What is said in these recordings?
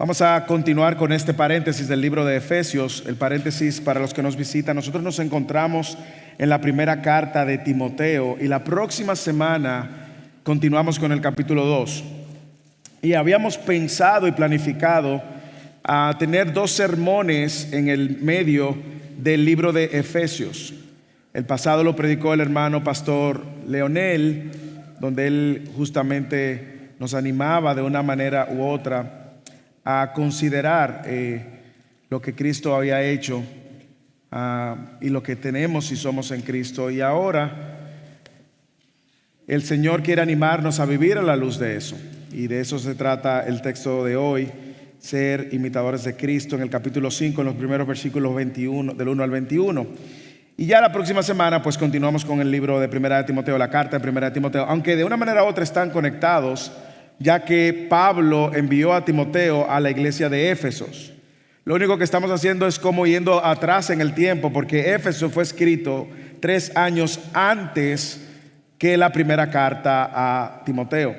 Vamos a continuar con este paréntesis del libro de Efesios. El paréntesis, para los que nos visitan, nosotros nos encontramos en la primera carta de Timoteo y la próxima semana continuamos con el capítulo 2. Y habíamos pensado y planificado a tener 2 sermones en el medio del libro de Efesios. El pasado lo predicó el hermano pastor Leonel, donde él justamente nos animaba de una manera u otra a considerar lo que Cristo había hecho y lo que tenemos si somos en Cristo. Y ahora el Señor quiere animarnos a vivir a la luz de eso. Y de eso se trata el texto de hoy, ser imitadores de Cristo, en el capítulo 5, en los primeros versículos 21, del 1 al 21. Y ya la próxima semana pues continuamos con el libro de Primera de Timoteo, la carta de Primera de Timoteo, aunque de una manera u otra están conectados, ya que Pablo envió a Timoteo a la iglesia de Éfesos. Lo único que estamos haciendo es como yendo atrás en el tiempo, porque Éfeso fue escrito 3 años antes que la primera carta a Timoteo.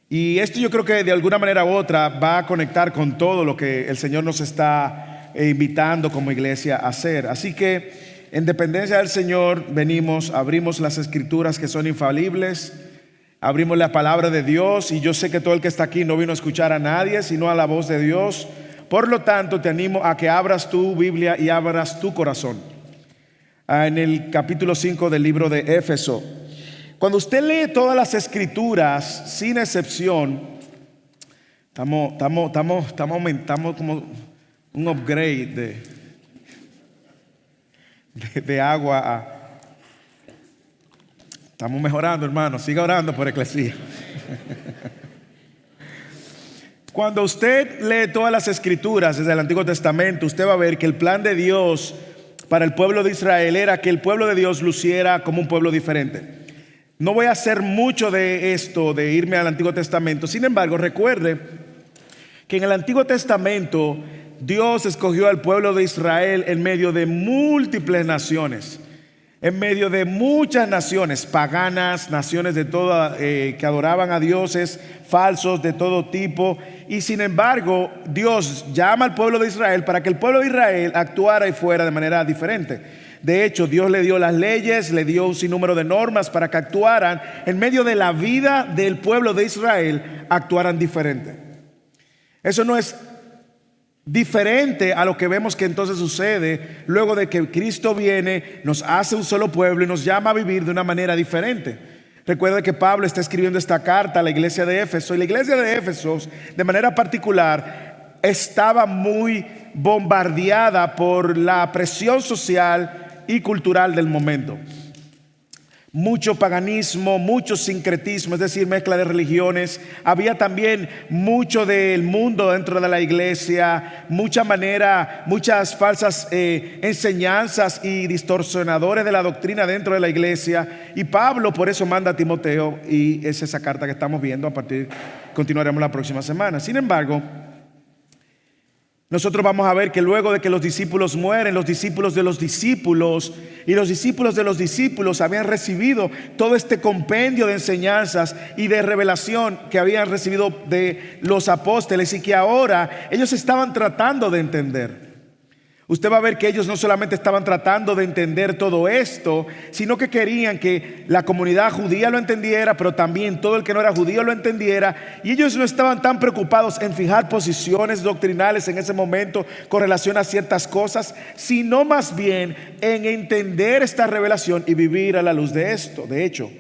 Y esto yo creo que de alguna manera u otra va a conectar con todo lo que el Señor nos está invitando como iglesia a hacer. Así que en dependencia del Señor venimos, abrimos las escrituras que son infalibles, abrimos la palabra de Dios, y yo sé que todo el que está aquí no vino a escuchar a nadie, sino a la voz de Dios. Por lo tanto, te animo a que abras tu Biblia y abras tu corazón en el capítulo 5 del libro de Éfeso. Cuando usted lee todas las escrituras, sin excepción, estamos aumentando como un upgrade de agua. Estamos mejorando, hermano. Siga orando por Eclesía. Cuando usted lee todas las escrituras desde el Antiguo Testamento, usted va a ver que el plan de Dios para el pueblo de Israel era que el pueblo de Dios luciera como un pueblo diferente. No voy a hacer mucho de esto, de irme al Antiguo Testamento. Sin embargo, recuerde que en el Antiguo Testamento Dios escogió al pueblo de Israel en medio de múltiples naciones, en medio de muchas naciones paganas, naciones de toda que adoraban a dioses falsos de todo tipo. Y sin embargo, Dios llama al pueblo de Israel para que el pueblo de Israel actuara y fuera de manera diferente. De hecho, Dios le dio las leyes, le dio un sinnúmero de normas para que actuaran en medio de la vida del pueblo de Israel, actuaran diferente. Eso no es diferente a lo que vemos que entonces sucede luego de que Cristo viene, nos hace un solo pueblo y nos llama a vivir de una manera diferente. Recuerda que Pablo está escribiendo esta carta a la iglesia de Éfeso, y la iglesia de Éfeso de manera particular estaba muy bombardeada por la presión social y cultural del momento. Mucho paganismo, mucho sincretismo, es decir, mezcla de religiones. Había también mucho del mundo dentro de la iglesia, muchas falsas enseñanzas y distorsionadores de la doctrina dentro de la iglesia. Y Pablo por eso manda a Timoteo, y es esa carta que estamos viendo. Continuaremos la próxima semana. Sin embargo, nosotros vamos a ver que luego de que los discípulos mueren, los discípulos de los discípulos y los discípulos de los discípulos habían recibido todo este compendio de enseñanzas y de revelación que habían recibido de los apóstoles, y que ahora ellos estaban tratando de entender. Usted va a ver que ellos no solamente estaban tratando de entender todo esto, sino que querían que la comunidad judía lo entendiera, pero también todo el que no era judío lo entendiera. Y ellos no estaban tan preocupados en fijar posiciones doctrinales en ese momento con relación a ciertas cosas, sino más bien en entender esta revelación y vivir a la luz de esto. De hecho,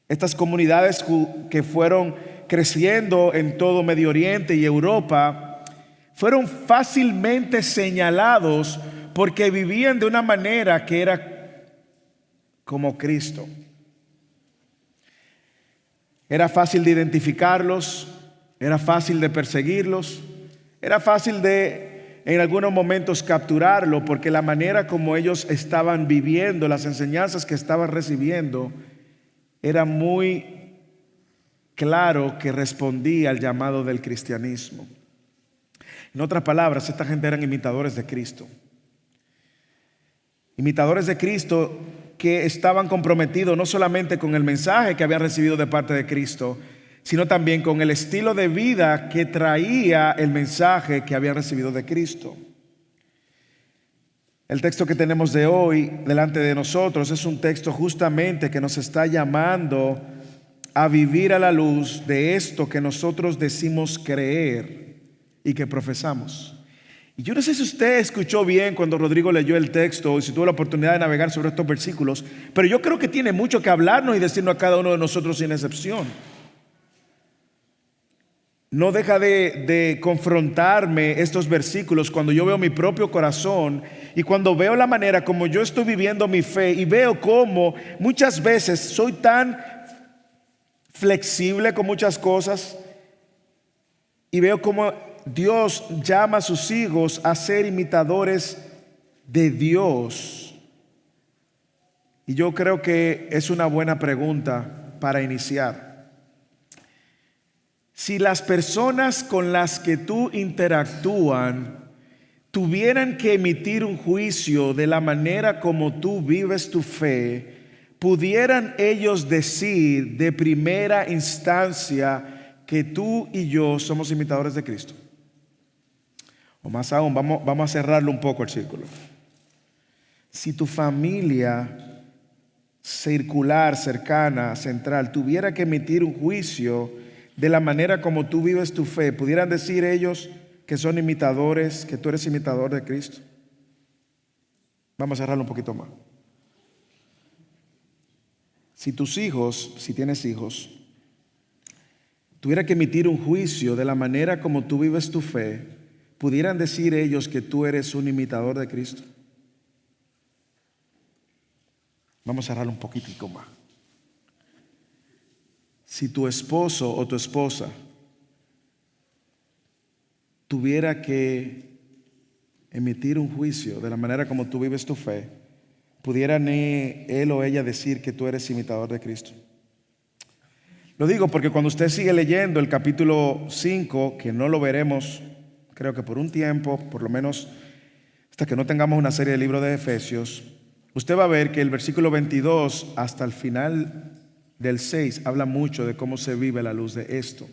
estas comunidades que fueron creciendo en todo Medio Oriente y Europa fueron fácilmente señalados porque vivían de una manera que era como Cristo. Era fácil de identificarlos, era fácil de perseguirlos, era fácil de en algunos momentos capturarlo, porque la manera como ellos estaban viviendo, las enseñanzas que estaban recibiendo, era muy claro que respondía al llamado del cristianismo. En otras palabras, esta gente eran imitadores de Cristo. Imitadores de Cristo que estaban comprometidos no solamente con el mensaje que habían recibido de parte de Cristo, sino también con el estilo de vida que traía el mensaje que habían recibido de Cristo. El texto que tenemos de hoy delante de nosotros es un texto justamente que nos está llamando a vivir a la luz de esto que nosotros decimos creer y que profesamos. Y yo no sé si usted escuchó bien cuando Rodrigo leyó el texto y si tuvo la oportunidad de navegar sobre estos versículos, pero yo creo que tiene mucho que hablarnos y decirnos a cada uno de nosotros sin excepción. No deja de confrontarme estos versículos cuando yo veo mi propio corazón y cuando veo la manera como yo estoy viviendo mi fe y veo cómo muchas veces soy tan flexible con muchas cosas y veo cómo Dios llama a sus hijos a ser imitadores de Dios. Y yo creo que es una buena pregunta para iniciar. Si las personas con las que tú interactúan tuvieran que emitir un juicio de la manera como tú vives tu fe, pudieran ellos decir de primera instancia que tú y yo somos imitadores de Cristo. O más aún, vamos a cerrarlo un poco el círculo. Si tu familia circular, cercana, central, tuviera que emitir un juicio de la manera como tú vives tu fe, ¿pudieran decir ellos que son imitadores, que tú eres imitador de Cristo? Vamos a cerrarlo un poquito más. Si tus hijos, si tienes hijos, tuviera que emitir un juicio de la manera como tú vives tu fe, ¿pudieran decir ellos que tú eres un imitador de Cristo? Vamos a cerrarlo un poquitico más. Si tu esposo o tu esposa tuviera que emitir un juicio de la manera como tú vives tu fe, ¿pudieran él o ella decir que tú eres imitador de Cristo? Lo digo porque cuando usted sigue leyendo el capítulo 5, que no lo veremos, creo que por un tiempo, por lo menos hasta que no tengamos una serie de libros de Efesios, usted va a ver que el versículo 22 hasta el final del 6 habla mucho de cómo se vive a la luz de esto.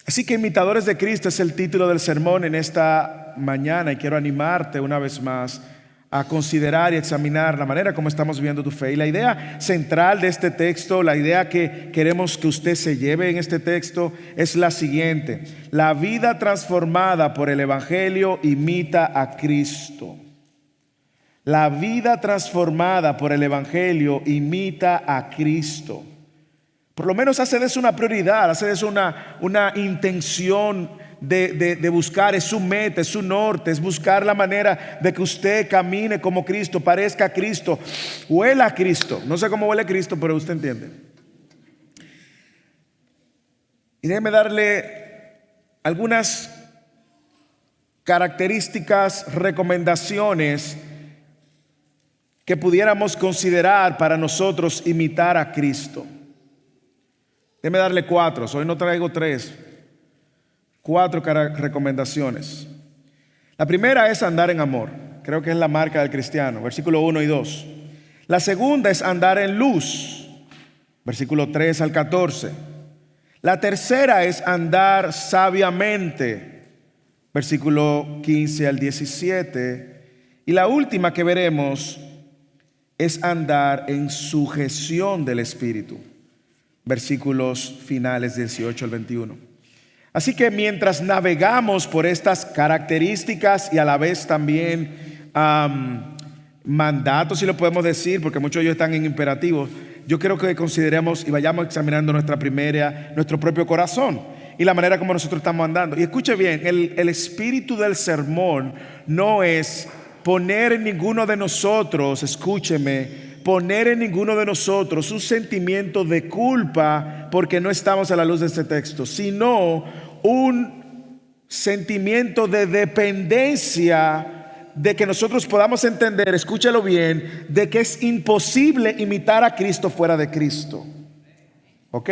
Así que imitadores de Cristo es el título del sermón en esta mañana y quiero animarte una vez más a considerar y examinar la manera como estamos viviendo tu fe. Y la idea central de este texto, la idea que queremos que usted se lleve en este texto es la siguiente: la vida transformada por el Evangelio imita a Cristo. La vida transformada por el Evangelio imita a Cristo. Por lo menos hace de eso una prioridad, hace de eso una intención de buscar, es su meta, es su norte, es buscar la manera de que usted camine como Cristo, parezca a Cristo, huela a Cristo. No sé cómo huele Cristo, pero usted entiende. Y déjeme darle algunas características, recomendaciones que pudiéramos considerar para nosotros imitar a Cristo. Déjeme darle 4, hoy no traigo 3, 4 recomendaciones. La primera es andar en amor, creo que es la marca del cristiano, versículo 1 y 2. La segunda es andar en luz, versículo 3 al 14. La tercera es andar sabiamente, versículo 15 al 17. Y la última que veremos es andar en sujeción del Espíritu, versículos finales 18 al 21. Así que mientras navegamos por estas características y a la vez también mandatos, si lo podemos decir, porque muchos de ellos están en imperativos, yo creo que consideremos y vayamos examinando nuestro propio corazón y la manera como nosotros estamos andando. Y escuche bien, el espíritu del sermón no es poner en ninguno de nosotros, escúcheme, poner en ninguno de nosotros un sentimiento de culpa porque no estamos a la luz de este texto, sino un sentimiento de dependencia, de que nosotros podamos entender, escúchalo bien, de que es imposible imitar a Cristo fuera de Cristo. ¿Ok?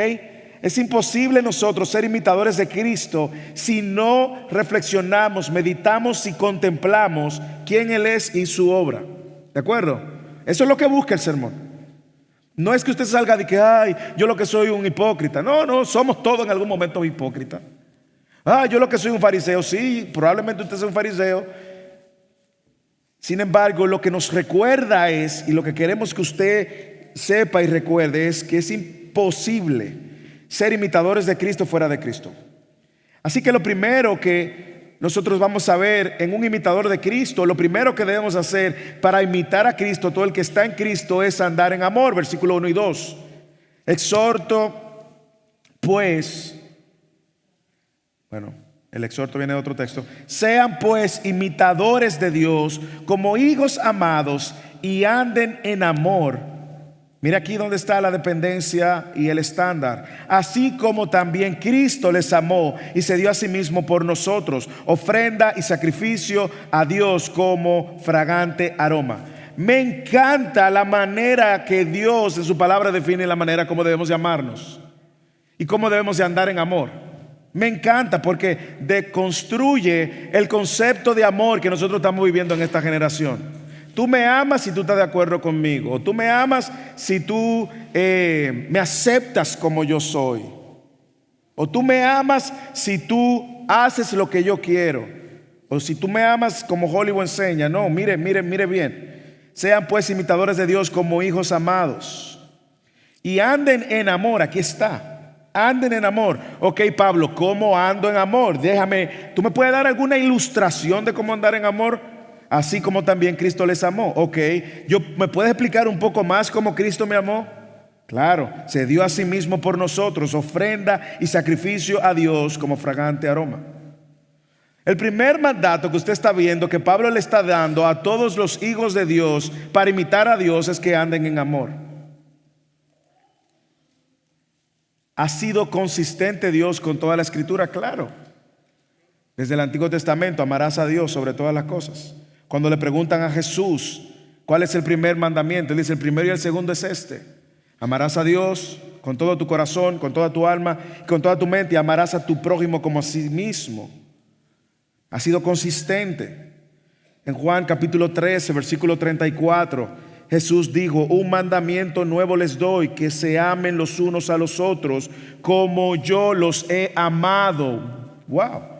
Es imposible nosotros ser imitadores de Cristo si no reflexionamos, meditamos y contemplamos quién Él es y su obra. ¿De acuerdo? Eso es lo que busca el sermón. No es que usted salga de que, ay, yo lo que soy un hipócrita. No, no, somos todos en algún momento hipócritas. Ah, yo lo que soy un fariseo. Sí, probablemente usted sea un fariseo. Sin embargo, lo que nos recuerda es, y lo que queremos que usted sepa y recuerde es que es imposible ser imitadores de Cristo fuera de Cristo. Así que lo primero que nosotros vamos a ver en un imitador de Cristo, lo primero que debemos hacer para imitar a Cristo, todo el que está en Cristo, es andar en amor, versículo 1 y 2. Exhorto, pues, el exhorto viene de otro texto. Sean pues imitadores de Dios como hijos amados y anden en amor. Mira aquí donde está la dependencia y el estándar. Así como también Cristo les amó y se dio a sí mismo por nosotros, ofrenda y sacrificio a Dios como fragante aroma. Me encanta la manera que Dios en su palabra define la manera como debemos de amarnos y cómo debemos de andar en amor. Me encanta porque deconstruye el concepto de amor que nosotros estamos viviendo en esta generación. Tú me amas si tú estás de acuerdo conmigo. O tú me amas si tú me aceptas como yo soy. O tú me amas si tú haces lo que yo quiero. O si tú me amas como Hollywood enseña. No, mire bien. Sean pues imitadores de Dios como hijos amados. Y anden en amor. Aquí está. Anden en amor. Ok, Pablo, ¿cómo ando en amor? ¿Tú me puedes dar alguna ilustración de cómo andar en amor? Así como también Cristo les amó. Ok, ¿me puedes explicar un poco más cómo Cristo me amó? Claro, se dio a sí mismo por nosotros, ofrenda y sacrificio a Dios como fragante aroma. El primer mandato que usted está viendo que Pablo le está dando a todos los hijos de Dios para imitar a Dios es que anden en amor. ¿Ha sido consistente Dios con toda la escritura? Claro. Desde el Antiguo Testamento, amarás a Dios sobre todas las cosas. Cuando le preguntan a Jesús cuál es el primer mandamiento, él dice: el primero y el segundo es este: amarás a Dios con todo tu corazón, con toda tu alma, con toda tu mente, y amarás a tu prójimo como a sí mismo. Ha sido consistente. En Juan capítulo 13, versículo 34, Jesús dijo: un mandamiento nuevo les doy, que se amen los unos a los otros como yo los he amado. Wow.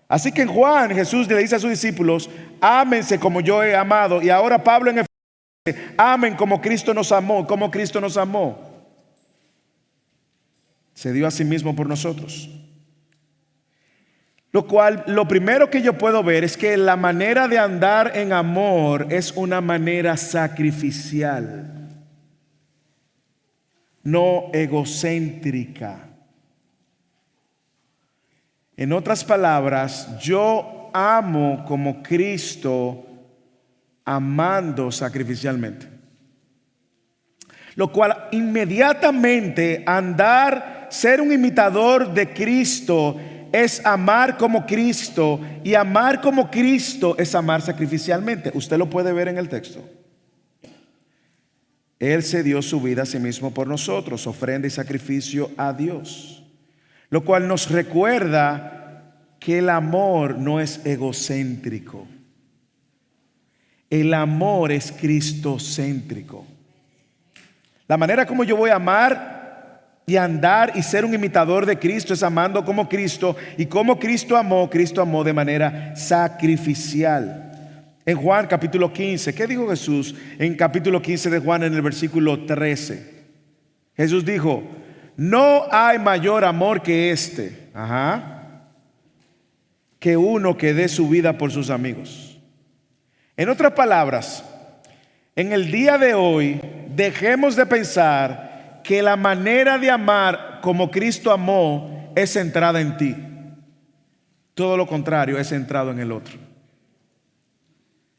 Así que en Juan, Jesús le dice a sus discípulos: ámense como yo he amado. Y ahora Pablo en Efesios dice: amen como Cristo nos amó. Como Cristo nos amó. Se dio a sí mismo por nosotros. Lo primero que yo puedo ver es que la manera de andar en amor es una manera sacrificial, no egocéntrica. En otras palabras, yo amo como Cristo, amando sacrificialmente. Lo cual inmediatamente ser un imitador de Cristo es amar como Cristo, y amar como Cristo es amar sacrificialmente. Usted lo puede ver en el texto. Él se dio su vida a sí mismo por nosotros, ofrenda y sacrificio a Dios. Lo cual nos recuerda que el amor no es egocéntrico. El amor es cristocéntrico. La manera como yo voy a amar y andar y ser un imitador de Cristo es amando como Cristo. Y como Cristo amó de manera sacrificial. En Juan capítulo 15, ¿qué dijo Jesús? En capítulo 15 de Juan, en el versículo 13. Jesús dijo: no hay mayor amor que este, que uno que dé su vida por sus amigos. En otras palabras, en el día de hoy, dejemos de pensar que la manera de amar como Cristo amó es centrada en ti. Todo lo contrario, es centrado en el otro.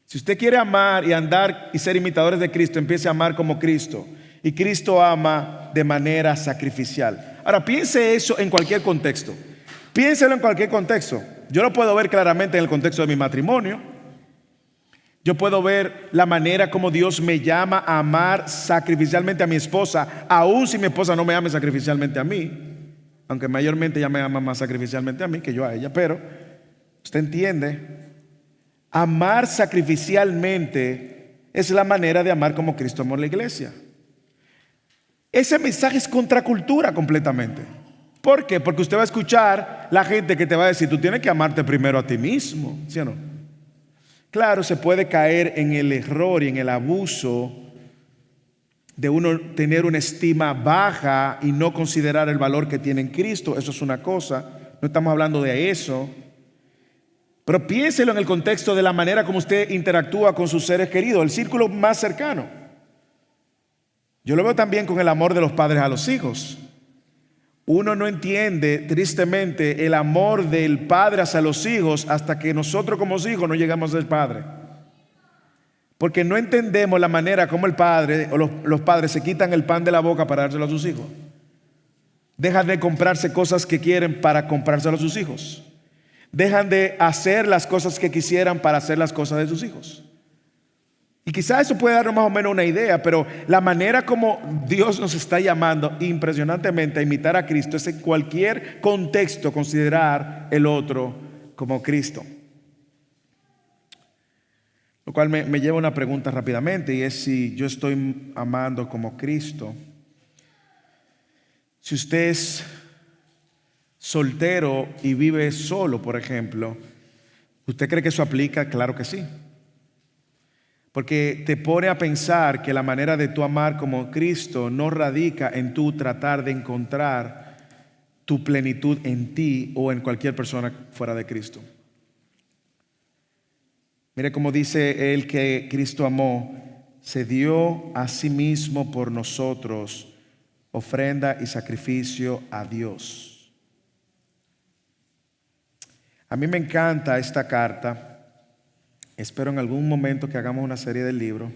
Si usted quiere amar y andar y ser imitadores de Cristo, empiece a amar como Cristo. Y Cristo ama de manera sacrificial. Ahora, piense eso en cualquier contexto. Piénselo en cualquier contexto. Yo lo puedo ver claramente en el contexto de mi matrimonio. Yo puedo ver la manera como Dios me llama a amar sacrificialmente a mi esposa, aun si mi esposa no me ame sacrificialmente a mí. Aunque mayormente ella me ama más sacrificialmente a mí que yo a ella. Pero usted entiende, amar sacrificialmente es la manera de amar como Cristo amó la iglesia. Ese mensaje es contracultura completamente. ¿Por qué? Porque usted va a escuchar la gente que te va a decir, tú tienes que amarte primero a ti mismo, ¿sí o no? Claro, se puede caer en el error y en el abuso de uno tener una estima baja y no considerar el valor que tiene en Cristo. Eso es una cosa, no estamos hablando de eso. Pero piénselo en el contexto de la manera como usted interactúa con sus seres queridos, el círculo más cercano. Yo lo veo también con el amor de los padres a los hijos. Uno no entiende, tristemente, el amor del padre hacia los hijos hasta que nosotros como hijos no llegamos a ser padre. Porque no entendemos la manera como el padre o los padres se quitan el pan de la boca para dárselo a sus hijos. Dejan de comprarse cosas que quieren para comprárselo a sus hijos. Dejan de hacer las cosas que quisieran para hacer las cosas de sus hijos. Y quizás eso puede darnos más o menos una idea, pero la manera como Dios nos está llamando impresionantemente a imitar a Cristo es en cualquier contexto considerar el otro como Cristo. Lo cual me lleva a una pregunta rápidamente, y es si yo estoy amando como Cristo. Si usted es soltero y vive solo, por ejemplo, ¿usted cree que eso aplica? Claro que sí. Porque te pone a pensar que la manera de tú amar como Cristo no radica en tú tratar de encontrar tu plenitud en ti o en cualquier persona fuera de Cristo. Mire cómo dice él que Cristo amó, se dio a sí mismo por nosotros, ofrenda y sacrificio a Dios. A mí me encanta esta carta. Espero en algún momento que hagamos una serie del libro,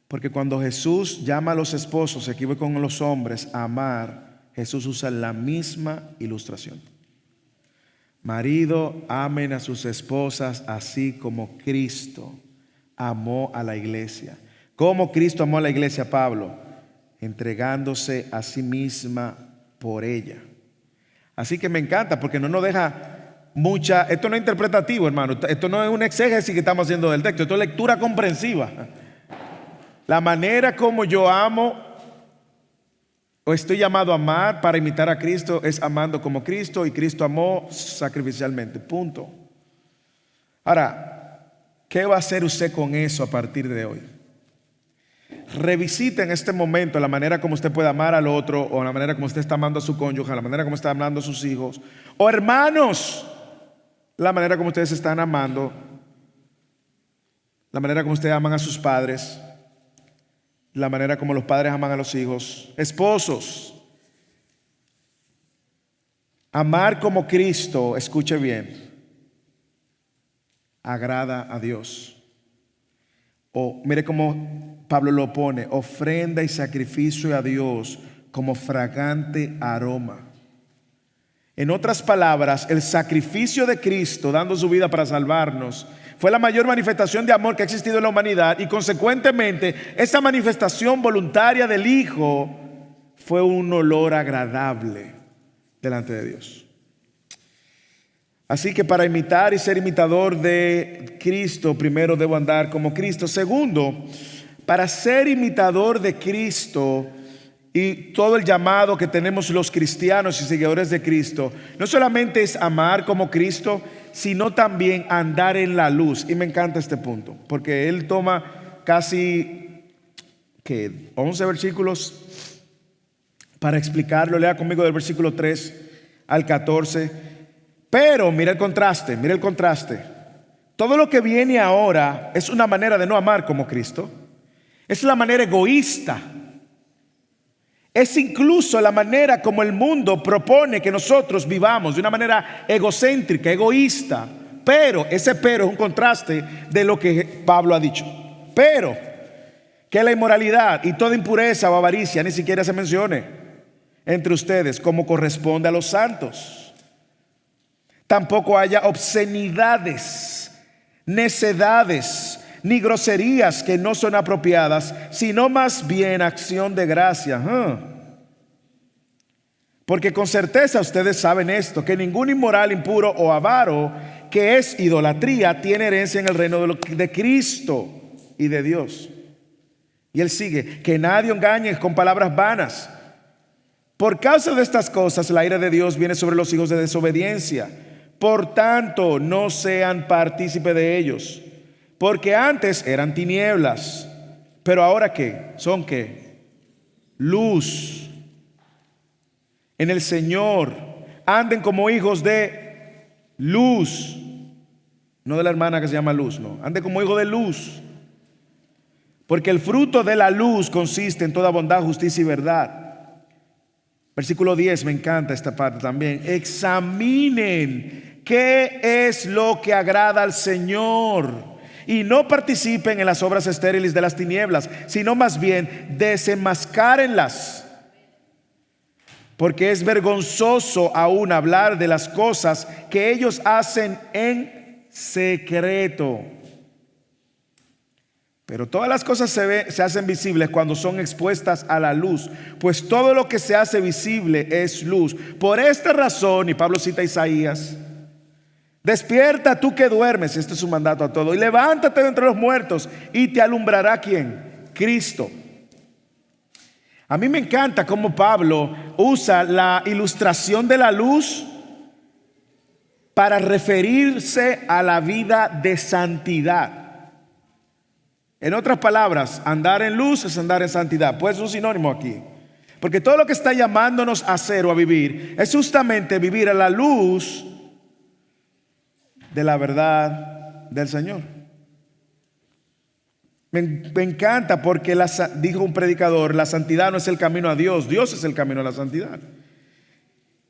porque cuando Jesús llama a los esposos, aquí voy con los hombres, a amar, Jesús usa la misma ilustración. Marido, amen a sus esposas así como Cristo amó a la iglesia. ¿Cómo Cristo amó a la iglesia, Pablo? Entregándose a sí misma por ella. Así que me encanta porque no nos deja esto no es interpretativo, hermano. Esto no es un exégesis que estamos haciendo del texto. Esto es lectura comprensiva. La manera como yo amo o estoy llamado a amar para imitar a Cristo es amando como Cristo, y Cristo amó sacrificialmente. Punto. Ahora, ¿qué va a hacer usted con eso a partir de hoy? Revisite en este momento la manera como usted puede amar al otro, o la manera como usted está amando a su cónyuge, la manera como está amando a sus hijos, o hermanos, la manera como ustedes están amando, la manera como ustedes aman a sus padres, la manera como los padres aman a los hijos. Esposos, amar como Cristo, escuche bien, agrada a Dios. O mire cómo Pablo lo pone, ofrenda y sacrificio a Dios como fragante aroma. En otras palabras, el sacrificio de Cristo dando su vida para salvarnos fue la mayor manifestación de amor que ha existido en la humanidad, y consecuentemente esa manifestación voluntaria del Hijo fue un olor agradable delante de Dios. Así que para imitar y ser imitador de Cristo, primero debo andar como Cristo. Segundo, para ser imitador de Cristo y todo el llamado que tenemos los cristianos y seguidores de Cristo, no solamente es amar como Cristo, sino también andar en la luz. Y me encanta este punto, porque él toma casi 11 versículos para explicarlo. Lea conmigo del versículo 3 al 14. Pero mira el contraste, mira el contraste. Todo lo que viene ahora es una manera de no amar como Cristo. Es la manera egoísta. Es incluso la manera como el mundo propone que nosotros vivamos, de una manera egocéntrica, egoísta. Pero ese pero es un contraste de lo que Pablo ha dicho. Pero que la inmoralidad y toda impureza o avaricia ni siquiera se mencione entre ustedes, como corresponde a los santos. Tampoco haya obscenidades, necedades, ni groserías que no son apropiadas, sino más bien acción de gracia. Porque con certeza ustedes saben esto, que ningún inmoral, impuro o avaro, que es idolatría, tiene herencia en el reino de Cristo y de Dios. Y él sigue, que nadie engañe con palabras vanas. Por causa de estas cosas, la ira de Dios viene sobre los hijos de desobediencia. Por tanto, no sean partícipes de ellos, porque antes eran tinieblas, pero ahora ¿qué? ¿Son qué? Luz en el Señor. Anden como hijos de luz, no de la hermana que se llama Luz, no. Anden como hijos de luz, porque el fruto de la luz consiste en toda bondad, justicia y verdad. Versículo 10, me encanta esta parte también. Examinen qué es lo que agrada al Señor y no participen en las obras estériles de las tinieblas, sino más bien desenmascárenlas. Porque es vergonzoso aún hablar de las cosas que ellos hacen en secreto. Pero todas las cosas se hacen visibles cuando son expuestas a la luz, pues todo lo que se hace visible es luz. Por esta razón, y Pablo cita a Isaías, despierta tú que duermes, este es su mandato a todo, y levántate de entre los muertos y te alumbrará ¿quién? Cristo. A mí me encanta cómo Pablo usa la ilustración de la luz para referirse a la vida de santidad. En otras palabras, andar en luz es andar en santidad. Pues es un sinónimo aquí. Porque todo lo que está llamándonos a hacer o a vivir es justamente vivir a la luz de la verdad del Señor. Me encanta porque dijo un predicador, la santidad no es el camino a Dios, Dios es el camino a la santidad.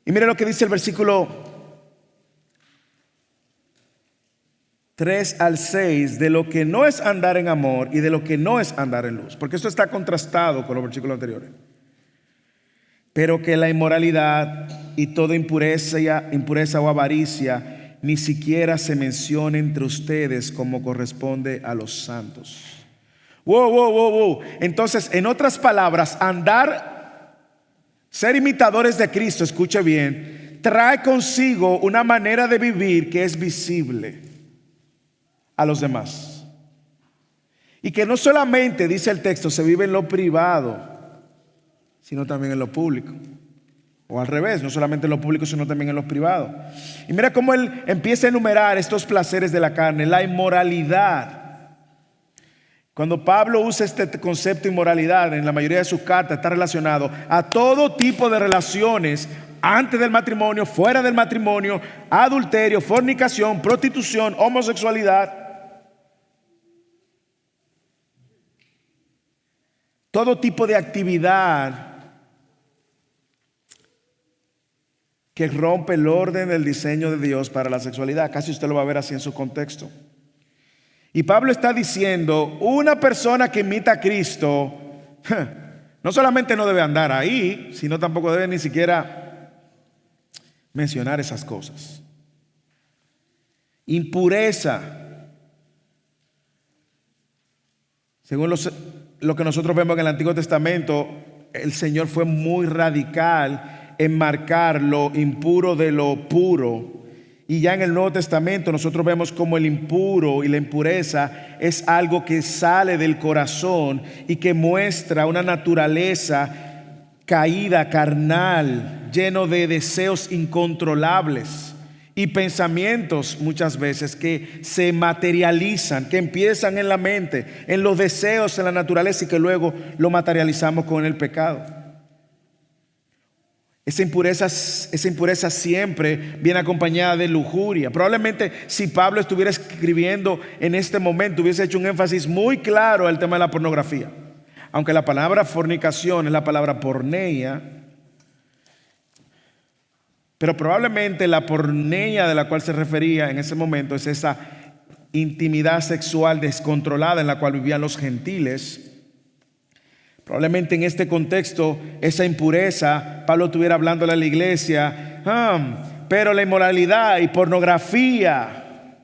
Y mire lo que dice el versículo 3 al 6, de lo que no es andar en amor y de lo que no es andar en luz, porque esto está contrastado con los versículos anteriores. Pero que la inmoralidad y toda impureza o avaricia ni siquiera se mencione entre ustedes como corresponde a los santos. Wow. Entonces, en otras palabras, ser imitadores de Cristo, escuche bien, trae consigo una manera de vivir que es visible a los demás. Y que no solamente, dice el texto, se vive en lo privado, sino también en lo público. O al revés, no solamente en lo público, sino también en lo privado. Y mira cómo él empieza a enumerar estos placeres de la carne, la inmoralidad. Cuando Pablo usa este concepto de inmoralidad, en la mayoría de sus cartas está relacionado a todo tipo de relaciones antes del matrimonio, fuera del matrimonio, adulterio, fornicación, prostitución, homosexualidad. Todo tipo de actividad que rompe el orden del diseño de Dios para la sexualidad. Casi usted lo va a ver así en su contexto. Y Pablo está diciendo, una persona que imita a Cristo, no solamente no debe andar ahí, sino tampoco debe ni siquiera mencionar esas cosas. Impureza. Según lo que nosotros vemos en el Antiguo Testamento, el Señor fue muy radical en marcar lo impuro de lo puro. Y ya en el Nuevo Testamento nosotros vemos como el impuro y la impureza es algo que sale del corazón y que muestra una naturaleza caída, carnal, lleno de deseos incontrolables y pensamientos muchas veces que se materializan, que empiezan en la mente, en los deseos, en la naturaleza y que luego lo materializamos con el pecado. Esa impureza siempre viene acompañada de lujuria. Probablemente si Pablo estuviera escribiendo en este momento hubiese hecho un énfasis muy claro al tema de la pornografía. Aunque la palabra fornicación es la palabra porneia, pero probablemente la porneia de la cual se refería en ese momento es esa intimidad sexual descontrolada en la cual vivían los gentiles. Probablemente en este contexto, esa impureza, Pablo estuviera hablándole a la iglesia, pero la inmoralidad y pornografía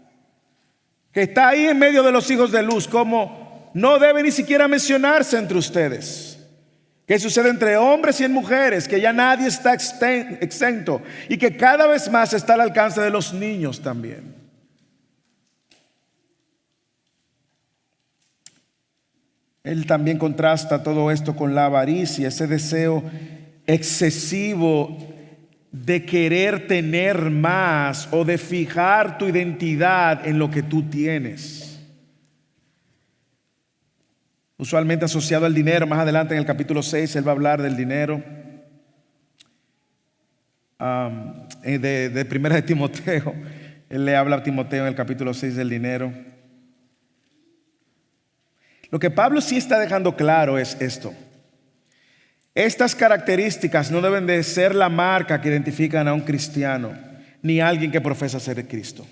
que está ahí en medio de los hijos de luz, como no debe ni siquiera mencionarse entre ustedes. Que sucede entre hombres y en mujeres, que ya nadie está exento y que cada vez más está al alcance de los niños también. Él también contrasta todo esto con la avaricia, ese deseo excesivo de querer tener más o de fijar tu identidad en lo que tú tienes. Usualmente asociado al dinero. Más adelante en el capítulo 6 él va a hablar del dinero. De primera de Timoteo, él le habla a Timoteo en el capítulo 6 del dinero. Lo que Pablo sí está dejando claro es esto: estas características no deben de ser la marca que identifican a un cristiano ni a alguien que profesa ser Cristo.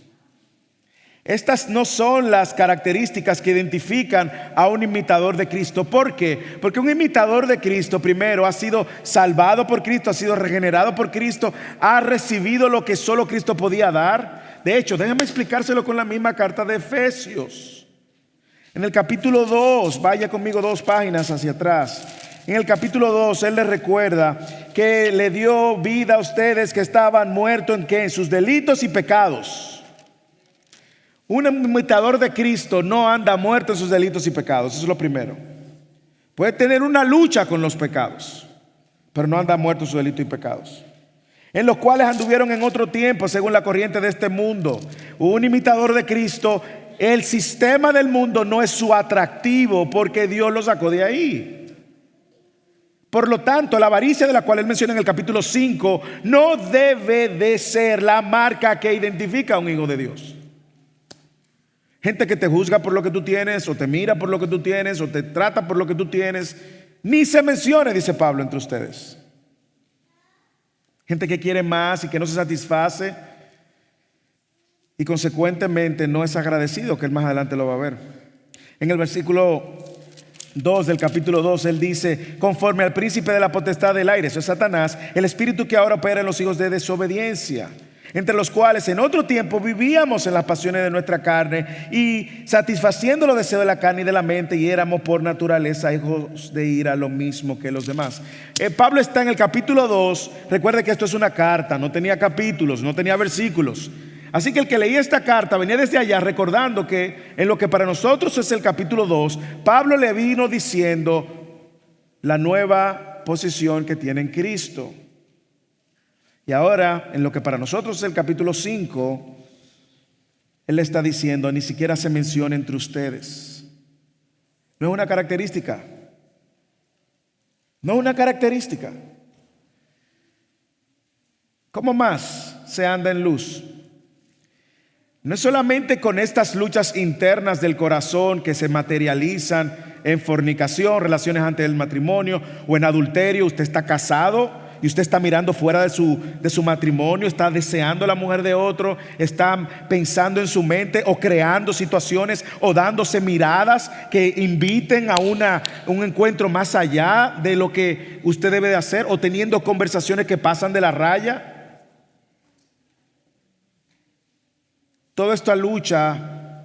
Estas no son las características que identifican a un imitador de Cristo. ¿Por qué? Porque un imitador de Cristo primero ha sido salvado por Cristo, ha sido regenerado por Cristo, ha recibido lo que solo Cristo podía dar. De hecho, déjenme explicárselo con la misma carta de Efesios. En el capítulo 2, vaya conmigo 2 páginas hacia atrás. En el capítulo 2, él les recuerda que le dio vida a ustedes que estaban muertos ¿en qué? En sus delitos y pecados. Un imitador de Cristo no anda muerto en sus delitos y pecados. Eso es lo primero. Puede tener una lucha con los pecados, pero no anda muerto en sus delitos y pecados, en los cuales anduvieron en otro tiempo según la corriente de este mundo. Un imitador de Cristo, el sistema del mundo no es su atractivo porque Dios lo sacó de ahí. Por lo tanto, la avaricia de la cual él menciona en el capítulo 5 no debe de ser la marca que identifica a un hijo de Dios. Gente que te juzga por lo que tú tienes, o te mira por lo que tú tienes, o te trata por lo que tú tienes, ni se mencione, dice Pablo, entre ustedes. Gente que quiere más y que no se satisface y consecuentemente no es agradecido, que él más adelante lo va a ver. En el versículo 2 del capítulo 2 él dice: conforme al príncipe de la potestad del aire, eso es Satanás, el espíritu que ahora opera en los hijos de desobediencia, entre los cuales en otro tiempo vivíamos en las pasiones de nuestra carne y satisfaciendo los deseos de la carne y de la mente, y éramos por naturaleza hijos de ira, lo mismo que los demás. Pablo está en el capítulo 2. Recuerde que esto es una carta, no tenía capítulos, no tenía versículos. Así que el que leía esta carta venía desde allá recordando que en lo que para nosotros es el capítulo 2, Pablo le vino diciendo la nueva posición que tiene en Cristo. Y ahora, en lo que para nosotros es el capítulo 5, él le está diciendo: ni siquiera se menciona entre ustedes. No es una característica. No es una característica. ¿Cómo más se anda en luz? No es solamente con estas luchas internas del corazón que se materializan en fornicación, relaciones antes del matrimonio o en adulterio. Usted está casado y usted está mirando fuera de su matrimonio, está deseando a la mujer de otro, está pensando en su mente o creando situaciones o dándose miradas que inviten a un encuentro más allá de lo que usted debe de hacer, o teniendo conversaciones que pasan de la raya. Toda esta lucha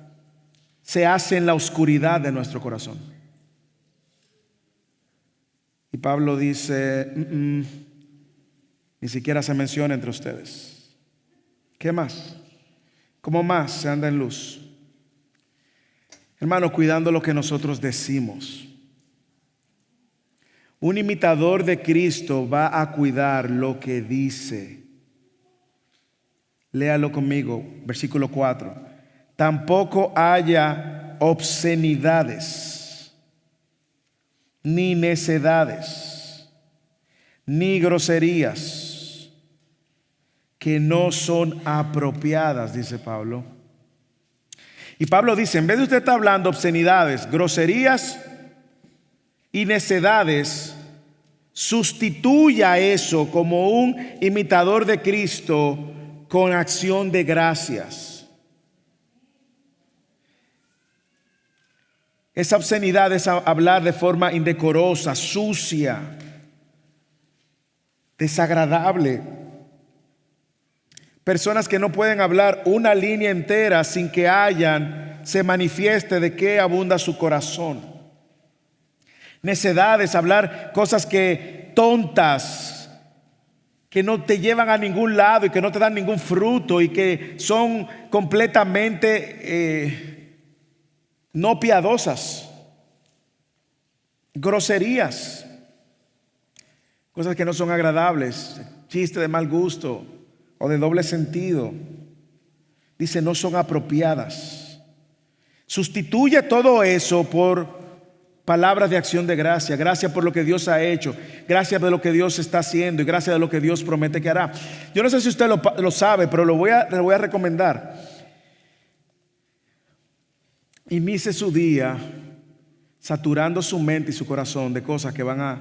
se hace en la oscuridad de nuestro corazón. Y Pablo dice: ni siquiera se menciona entre ustedes. ¿Qué más? ¿Cómo más se anda en luz? Hermano, cuidando lo que nosotros decimos. Un imitador de Cristo va a cuidar lo que dice. Léalo conmigo, versículo 4. Tampoco haya obscenidades, ni necedades, ni groserías, que no son apropiadas, dice Pablo. Y Pablo dice: en vez de usted estar hablando obscenidades, groserías y necedades, sustituya eso como un imitador de Cristo con acción de gracias. Esa obscenidad es hablar de forma indecorosa, sucia, desagradable. Personas que no pueden hablar una línea entera sin que se manifieste de qué abunda su corazón. Necedades, hablar cosas tontas, que no te llevan a ningún lado y que no te dan ningún fruto y que son completamente no piadosas. groserías, cosas que no son agradables, chistes de mal gusto o de doble sentido. Dice, no son apropiadas. Sustituye todo eso por palabras de acción de gracia. Gracias por lo que Dios ha hecho, gracias por lo que Dios está haciendo y gracias por lo que Dios promete que hará. Yo no sé si usted lo sabe, pero le voy a recomendar. Inicie su día saturando su mente y su corazón de cosas que van a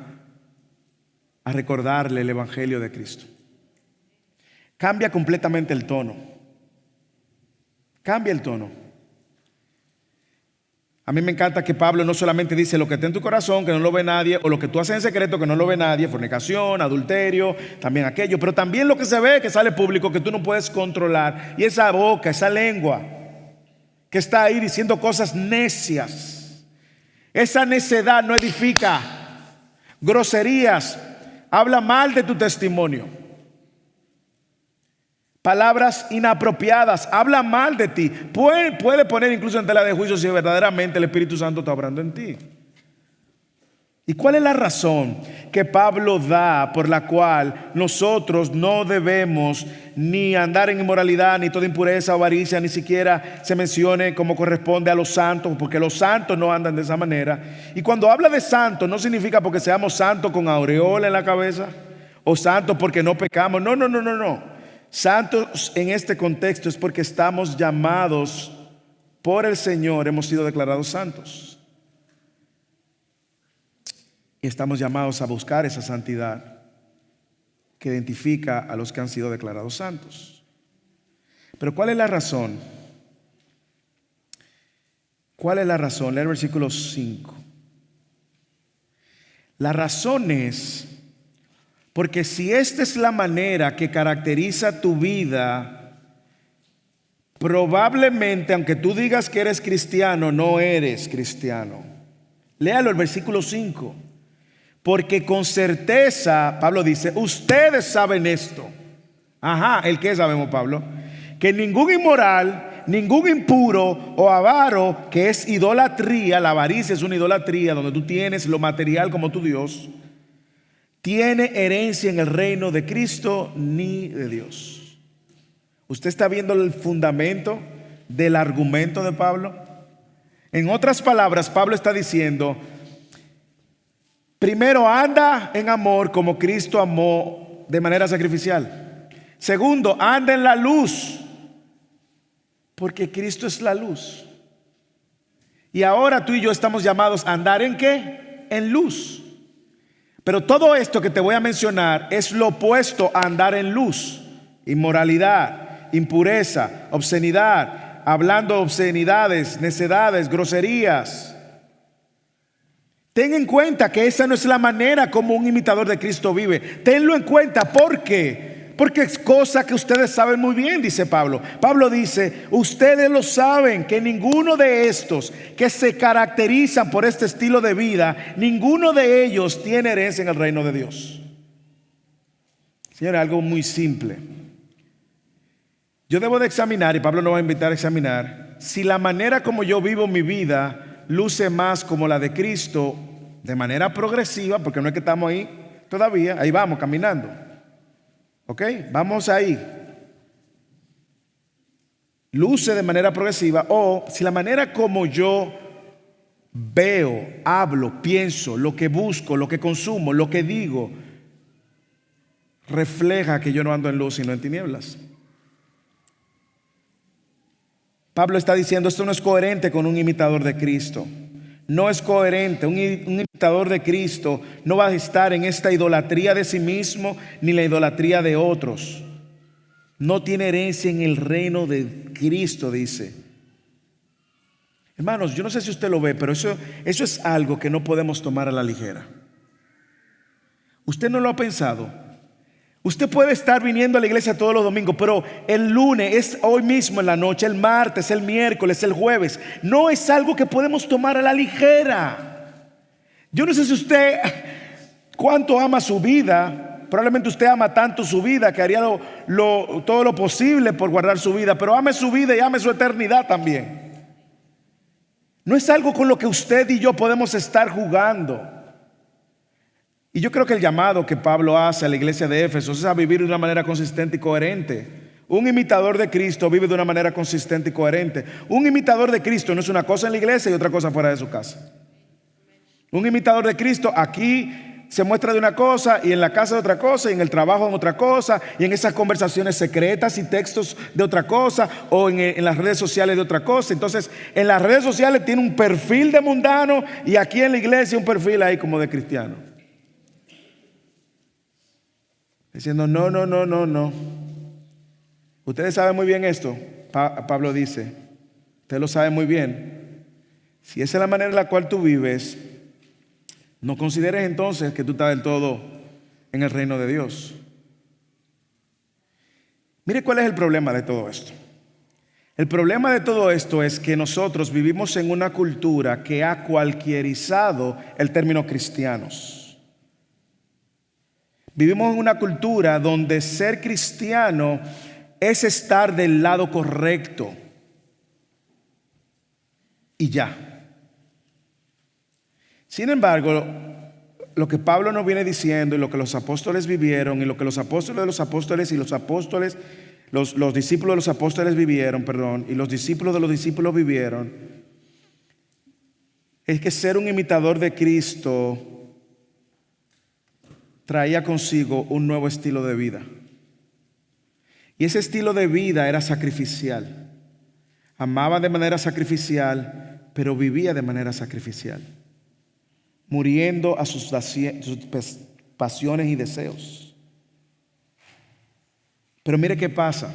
recordarle el Evangelio de Cristo. Cambia completamente el tono. Cambia el tono. A mí me encanta que Pablo no solamente dice lo que está en tu corazón, que no lo ve nadie, o lo que tú haces en secreto, que no lo ve nadie, fornicación, adulterio, también aquello, pero también lo que se ve, que sale público, que tú no puedes controlar, y esa boca, esa lengua, que está ahí diciendo cosas necias. Esa necedad no edifica. Groserías, habla mal de tu testimonio. Palabras inapropiadas, habla mal de ti. Puede poner incluso en tela de juicio si verdaderamente el Espíritu Santo está obrando en ti. ¿Y cuál es la razón que Pablo da por la cual nosotros no debemos ni andar en inmoralidad, ni toda impureza o avaricia, ni siquiera se mencione como corresponde a los santos? Porque los santos no andan de esa manera. Y cuando habla de santos, no significa porque seamos santos con aureola en la cabeza o santos porque no pecamos. No. Santos en este contexto es porque estamos llamados por el Señor, hemos sido declarados santos. Y estamos llamados a buscar esa santidad que identifica a los que han sido declarados santos. Pero ¿cuál es la razón? ¿Cuál es la razón? Lea el versículo 5. La razón es porque si esta es la manera que caracteriza tu vida, probablemente, aunque tú digas que eres cristiano, no eres cristiano. Léalo el versículo 5. Porque con certeza, Pablo dice, ustedes saben esto. ¿El qué sabemos, Pablo? Que ningún inmoral, ningún impuro o avaro, que es idolatría, la avaricia es una idolatría donde tú tienes lo material como tu Dios, tiene herencia en el reino de Cristo ni de Dios. ¿Usted está viendo el fundamento del argumento de Pablo? En otras palabras, Pablo está diciendo, primero, anda en amor como Cristo amó de manera sacrificial. Segundo, anda en la luz porque Cristo es la luz. Y ahora tú y yo estamos llamados a andar ¿en qué? En luz. Pero todo esto que te voy a mencionar es lo opuesto a andar en luz. Inmoralidad, impureza, obscenidad, hablando obscenidades, necedades, groserías. Ten en cuenta que esa no es la manera como un imitador de Cristo vive. Tenlo en cuenta. ¿Por qué? Porque es cosa que ustedes saben muy bien, dice Pablo. Pablo dice, ustedes lo saben, que ninguno de estos que se caracterizan por este estilo de vida, ninguno de ellos tiene herencia en el reino de Dios. Señores, algo muy simple. Yo debo de examinar, y Pablo nos va a invitar a examinar, si la manera como yo vivo mi vida luce más como la de Cristo, de manera progresiva, porque no es que estamos ahí todavía, ahí vamos caminando. ¿Ok? Vamos ahí. Luce de manera progresiva, o si la manera como yo veo, hablo, pienso, lo que busco, lo que consumo, lo que digo, refleja que yo no ando en luz sino en tinieblas. Pablo está diciendo, esto no es coherente con un imitador de Cristo. No es coherente. Un imitador de Cristo no va a estar en esta idolatría de sí mismo ni la idolatría de otros. No tiene herencia en el reino de Cristo, dice. Hermanos, yo no sé si usted lo ve, pero eso es algo que no podemos tomar a la ligera. ¿Usted no lo ha pensado? Usted puede estar viniendo a la iglesia todos los domingos, pero el lunes es hoy mismo en la noche, el martes, el miércoles, el jueves. No es algo que podemos tomar a la ligera. Yo no sé si usted cuánto ama su vida. Probablemente usted ama tanto su vida que haría todo lo posible por guardar su vida, pero ame su vida y ame su eternidad también. No es algo con lo que usted y yo podemos estar jugando. Y yo creo que el llamado que Pablo hace a la iglesia de Éfeso es a vivir de una manera consistente y coherente. Un imitador de Cristo vive de una manera consistente y coherente. Un imitador de Cristo no es una cosa en la iglesia y otra cosa fuera de su casa. Un imitador de Cristo aquí se muestra de una cosa y en la casa de otra cosa y en el trabajo en otra cosa y en esas conversaciones secretas y textos de otra cosa o en las redes sociales de otra cosa. Entonces en las redes sociales tiene un perfil de mundano y aquí en la iglesia un perfil ahí como de cristiano. Diciendo no. Ustedes saben muy bien esto. Pablo dice, usted lo sabe muy bien. Si esa es la manera en la cual tú vives, no consideres entonces que tú estás del todo en el reino de Dios. Mire cuál es el problema de todo esto. El problema de todo esto es que nosotros vivimos en una cultura que ha cualquierizado el término cristianos. Vivimos en una cultura donde ser cristiano es estar del lado correcto y ya. Sin embargo, lo que Pablo nos viene diciendo y lo que los apóstoles vivieron y lo que los apóstoles de los apóstoles y los discípulos de los apóstoles vivieron, y los discípulos de los discípulos vivieron, es que ser un imitador de Cristo traía consigo un nuevo estilo de vida. Y ese estilo de vida era sacrificial. Amaba de manera sacrificial, pero vivía de manera sacrificial, muriendo a sus pasiones y deseos. Pero mire qué pasa,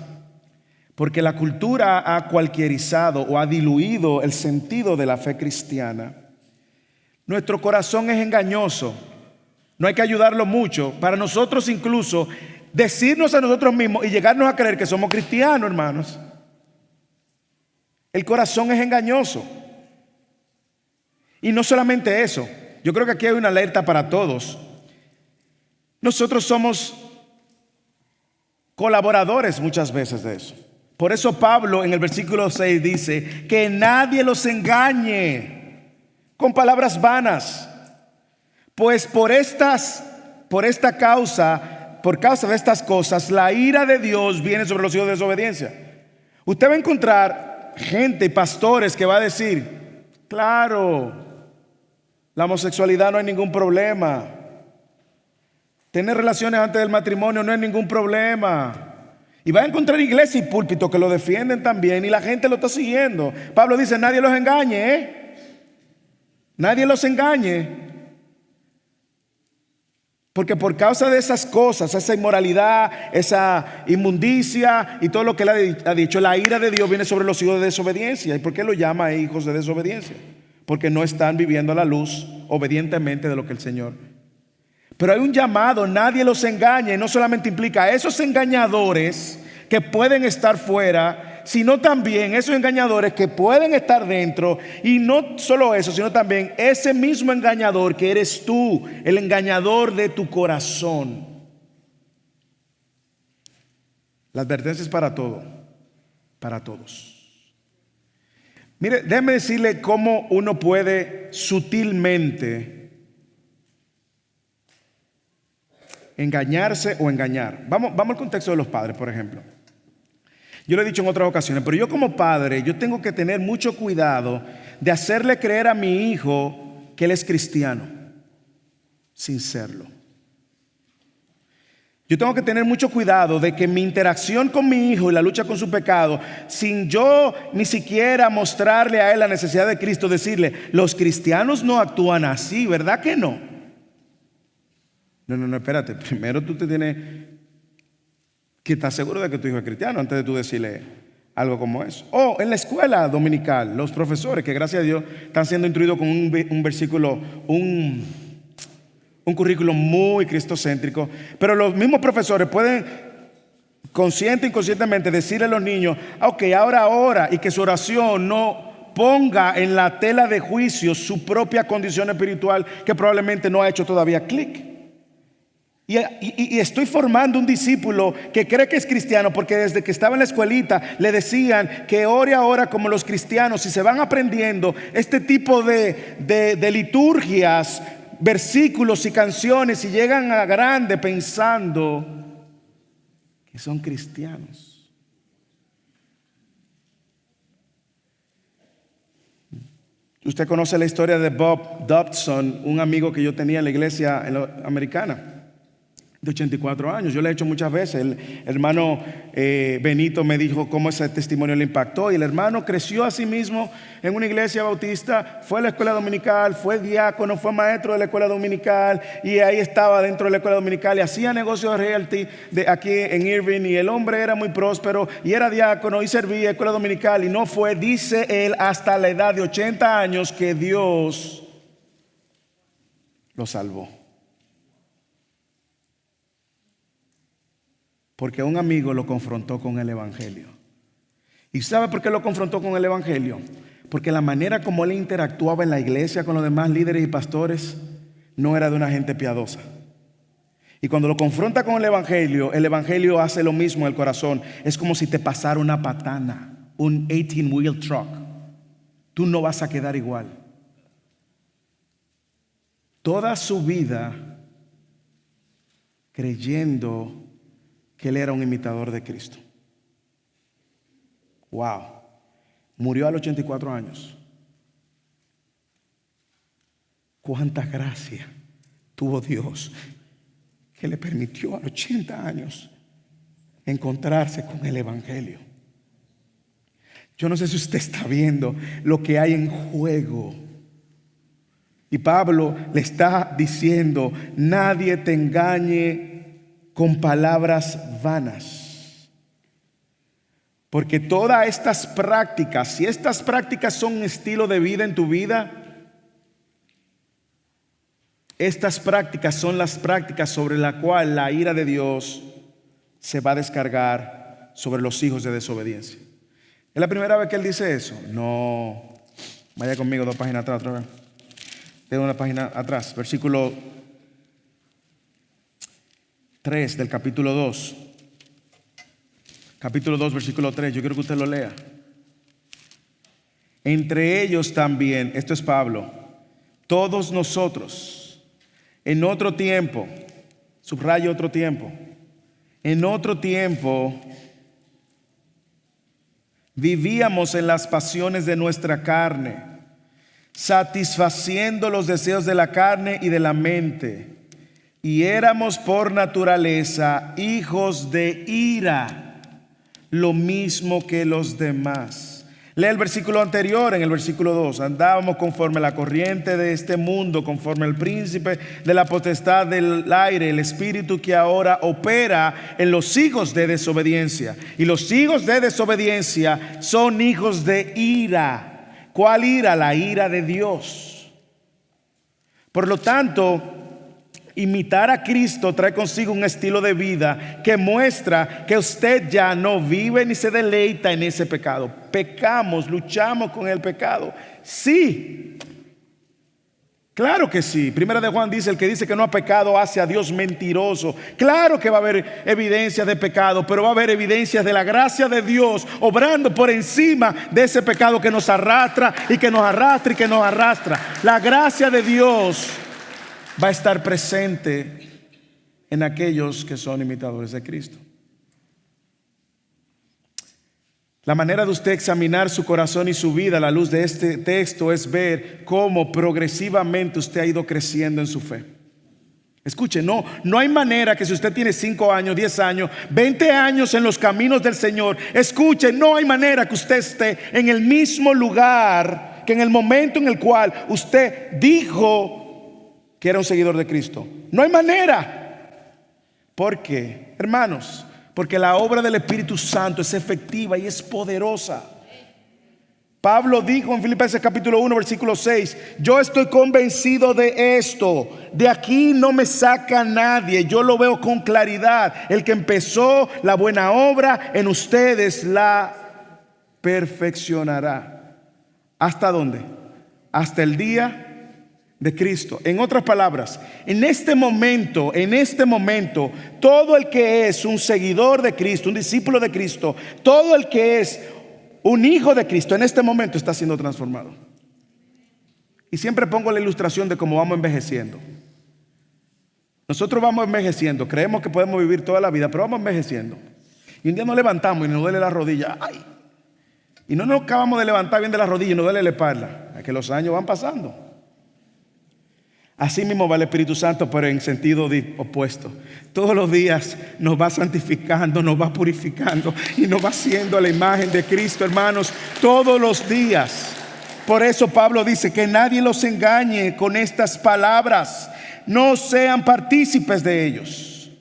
porque la cultura ha cualquierizado o ha diluido el sentido de la fe cristiana. Nuestro corazón es engañoso, no hay que ayudarlo mucho. Para nosotros incluso decirnos a nosotros mismos y llegarnos a creer que somos cristianos, hermanos. El corazón es engañoso. Y no solamente eso, yo creo que aquí hay una alerta para todos. Nosotros somos colaboradores muchas veces de eso. Por eso Pablo en el versículo 6 dice que nadie los engañe con palabras vanas, pues por causa de estas cosas, la ira de Dios viene sobre los hijos de desobediencia. Usted va a encontrar gente y pastores que va a decir, claro, la homosexualidad no hay ningún problema. Tener relaciones antes del matrimonio no hay ningún problema. Y va a encontrar iglesia y púlpito que lo defienden también y la gente lo está siguiendo. Pablo dice, nadie los engañe, nadie los engañe. Porque por causa de esas cosas, esa inmoralidad, esa inmundicia y todo lo que él ha dicho, la ira de Dios viene sobre los hijos de desobediencia. ¿Y por qué lo llama hijos de desobediencia? Porque no están viviendo a la luz obedientemente de lo que el Señor. Pero hay un llamado, nadie los engañe. No solamente implica a esos engañadores que pueden estar fuera, sino también esos engañadores que pueden estar dentro. Y no solo eso, sino también ese mismo engañador que eres tú, el engañador de tu corazón. La advertencia es para todo, para todos. Mire, déjeme decirle cómo uno puede sutilmente engañarse o engañar. Vamos al contexto de los padres, por ejemplo. Yo lo he dicho en otras ocasiones, pero yo como padre, yo tengo que tener mucho cuidado de hacerle creer a mi hijo que él es cristiano, sin serlo. Yo tengo que tener mucho cuidado de que mi interacción con mi hijo y la lucha con su pecado, sin yo ni siquiera mostrarle a él la necesidad de Cristo, decirle, los cristianos no actúan así, ¿verdad que no? No, espérate, primero tú te tienes que estar seguro de que tu hijo es cristiano antes de tú decirle algo como eso. O en la escuela dominical, los profesores que gracias a Dios están siendo instruidos con un versículo, un currículo muy cristocéntrico, pero los mismos profesores pueden consciente e inconscientemente decirle a los niños, ok, ahora, y que su oración no ponga en la tela de juicio su propia condición espiritual que probablemente no ha hecho todavía clic. Y estoy formando un discípulo que cree que es cristiano porque desde que estaba en la escuelita le decían que ore ahora como los cristianos y se van aprendiendo este tipo de liturgias versículos y canciones y llegan a grande pensando que son cristianos. Usted conoce la historia de Bob Dobson, un amigo que yo tenía en la iglesia americana, de 84 años. Yo le he hecho muchas veces. El hermano Benito me dijo cómo ese testimonio le impactó. Y el hermano creció a sí mismo en una iglesia bautista, fue a la escuela dominical, fue diácono, fue maestro de la escuela dominical, y ahí estaba dentro de la escuela dominical y hacía negocios de realty aquí en Irving. Y el hombre era muy próspero y era diácono y servía en la escuela dominical, y no fue, dice él, hasta la edad de 80 años que Dios lo salvó. Porque un amigo lo confrontó con el evangelio. ¿Y sabe por qué lo confrontó con el evangelio? Porque la manera como él interactuaba en la iglesia con los demás líderes y pastores no era de una gente piadosa. Y cuando lo confronta con el evangelio hace lo mismo en el corazón. Es como si te pasara una patana, un 18-wheel truck. Tú no vas a quedar igual. Toda su vida creyendo que él era un imitador de Cristo. Wow. Murió a los 84 años. Cuánta gracia tuvo Dios que le permitió a los 80 años encontrarse con el evangelio. Yo no sé si usted está viendo lo que hay en juego. Y Pablo le está diciendo: nadie te engañe con palabras vanas. Porque todas estas prácticas, si estas prácticas son un estilo de vida en tu vida, estas prácticas son las prácticas sobre las cuales la ira de Dios se va a descargar sobre los hijos de desobediencia. ¿Es la primera vez que él dice eso? No. Vaya conmigo 2 páginas atrás otra vez. De una página atrás, versículo 3 del capítulo 2. Capítulo 2, versículo 3. Yo quiero que usted lo lea. Entre ellos también, esto es Pablo, todos nosotros, en otro tiempo, subrayo otro tiempo, en otro tiempo vivíamos en las pasiones de nuestra carne, satisfaciendo los deseos de la carne y de la mente. Y éramos por naturaleza hijos de ira, lo mismo que los demás. Lea el versículo anterior, en el versículo 2. Andábamos conforme a la corriente de este mundo, conforme al príncipe de la potestad del aire, el espíritu que ahora opera en los hijos de desobediencia. Y los hijos de desobediencia son hijos de ira. ¿Cuál ira? La ira de Dios. Por lo tanto, imitar a Cristo trae consigo un estilo de vida que muestra que usted ya no vive ni se deleita en ese pecado. Pecamos, luchamos con el pecado. Sí, claro que sí. Primera de Juan dice: el que dice que no ha pecado hace a Dios mentiroso. Claro que va a haber evidencias de pecado, pero va a haber evidencias de la gracia de Dios obrando por encima de ese pecado que nos arrastra y que nos arrastra y que nos arrastra. La gracia de Dios va a estar presente en aquellos que son imitadores de Cristo. La manera de usted examinar su corazón y su vida a la luz de este texto es ver cómo progresivamente usted ha ido creciendo en su fe. Escuche, no hay manera que si usted tiene 5 años, 10 años, 20 años en los caminos del Señor, escuche, no hay manera que usted esté en el mismo lugar que en el momento en el cual usted dijo que era un seguidor de Cristo. No hay manera. ¿Por qué? Hermanos, porque la obra del Espíritu Santo es efectiva y es poderosa. Pablo dijo en Filipenses capítulo 1 versículo 6: yo estoy convencido de esto, de aquí no me saca nadie, yo lo veo con claridad. El que empezó la buena obra en ustedes la perfeccionará. ¿Hasta dónde? Hasta el día de Cristo. En otras palabras, en este momento, todo el que es un seguidor de Cristo, un discípulo de Cristo, todo el que es un hijo de Cristo, en este momento está siendo transformado. Y siempre pongo la ilustración de cómo vamos envejeciendo. Nosotros vamos envejeciendo, creemos que podemos vivir toda la vida, pero vamos envejeciendo. Y un día nos levantamos y nos duele la rodilla. ¡Ay! Y no nos acabamos de levantar bien de la rodilla y nos duele la espalda. Es que los años van pasando. Así mismo va el Espíritu Santo, pero en sentido opuesto. Todos los días nos va santificando, nos va purificando y nos va haciendo a la imagen de Cristo, hermanos, todos los días. Por eso Pablo dice que nadie los engañe con estas palabras. No sean partícipes de ellos.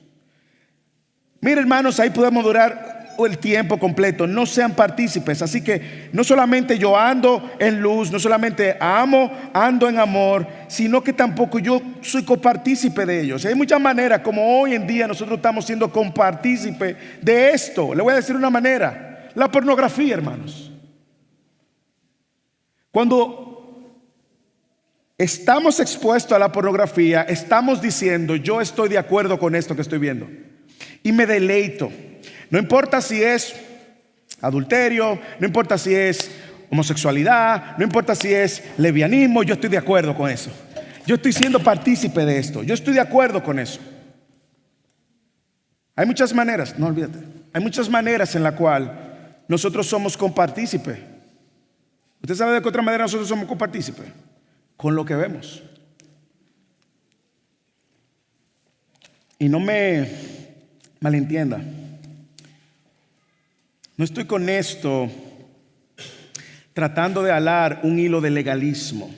Mira, hermanos, ahí podemos durar el tiempo completo. No sean partícipes. Así que no solamente yo ando en luz, no solamente ando en amor, sino que tampoco yo soy copartícipe de ellos. Hay muchas maneras como hoy en día nosotros estamos siendo copartícipe de esto. Le voy a decir una manera: la pornografía, hermanos. Cuando estamos expuestos a la pornografía, estamos diciendo: yo estoy de acuerdo con esto que estoy viendo y me deleito. No importa si es adulterio, no importa si es homosexualidad, no importa si es lesbianismo, yo estoy de acuerdo con eso. Yo estoy siendo partícipe de esto, yo estoy de acuerdo con eso. Hay muchas maneras, no olvídate, hay muchas maneras en la cual nosotros somos compartícipes. ¿Usted sabe de qué otra manera nosotros somos compartícipes? Con lo que vemos. Y no me malentienda. No estoy con esto tratando de alar un hilo de legalismo.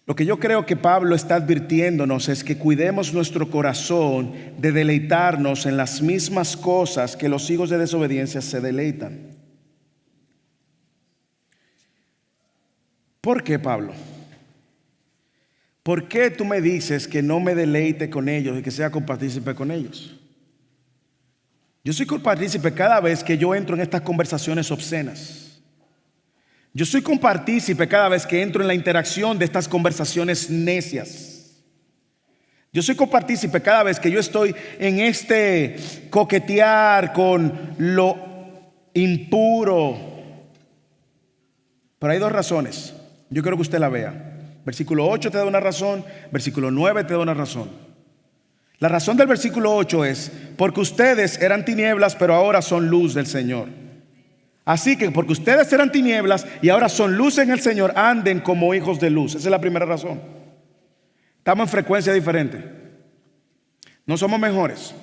Lo que yo creo que Pablo está advirtiéndonos es que cuidemos nuestro corazón de deleitarnos en las mismas cosas que los hijos de desobediencia se deleitan. ¿Por qué, Pablo? ¿Por qué tú me dices que no me deleite con ellos y que sea compartícipe con ellos? Yo soy compartícipe cada vez que yo entro en estas conversaciones obscenas. Yo soy compartícipe cada vez que entro en la interacción de estas conversaciones necias. Yo soy compartícipe cada vez que yo estoy en este coquetear con lo impuro. Pero hay dos razones. Yo quiero que usted la vea. Versículo 8 te da una razón, versículo 9 te da una razón. La razón del versículo 8 es: porque ustedes eran tinieblas, pero ahora son luz del Señor. Así que porque ustedes eran tinieblas y ahora son luz en el Señor, anden como hijos de luz. Esa es la primera razón. Estamos en frecuencia diferente. No somos mejores.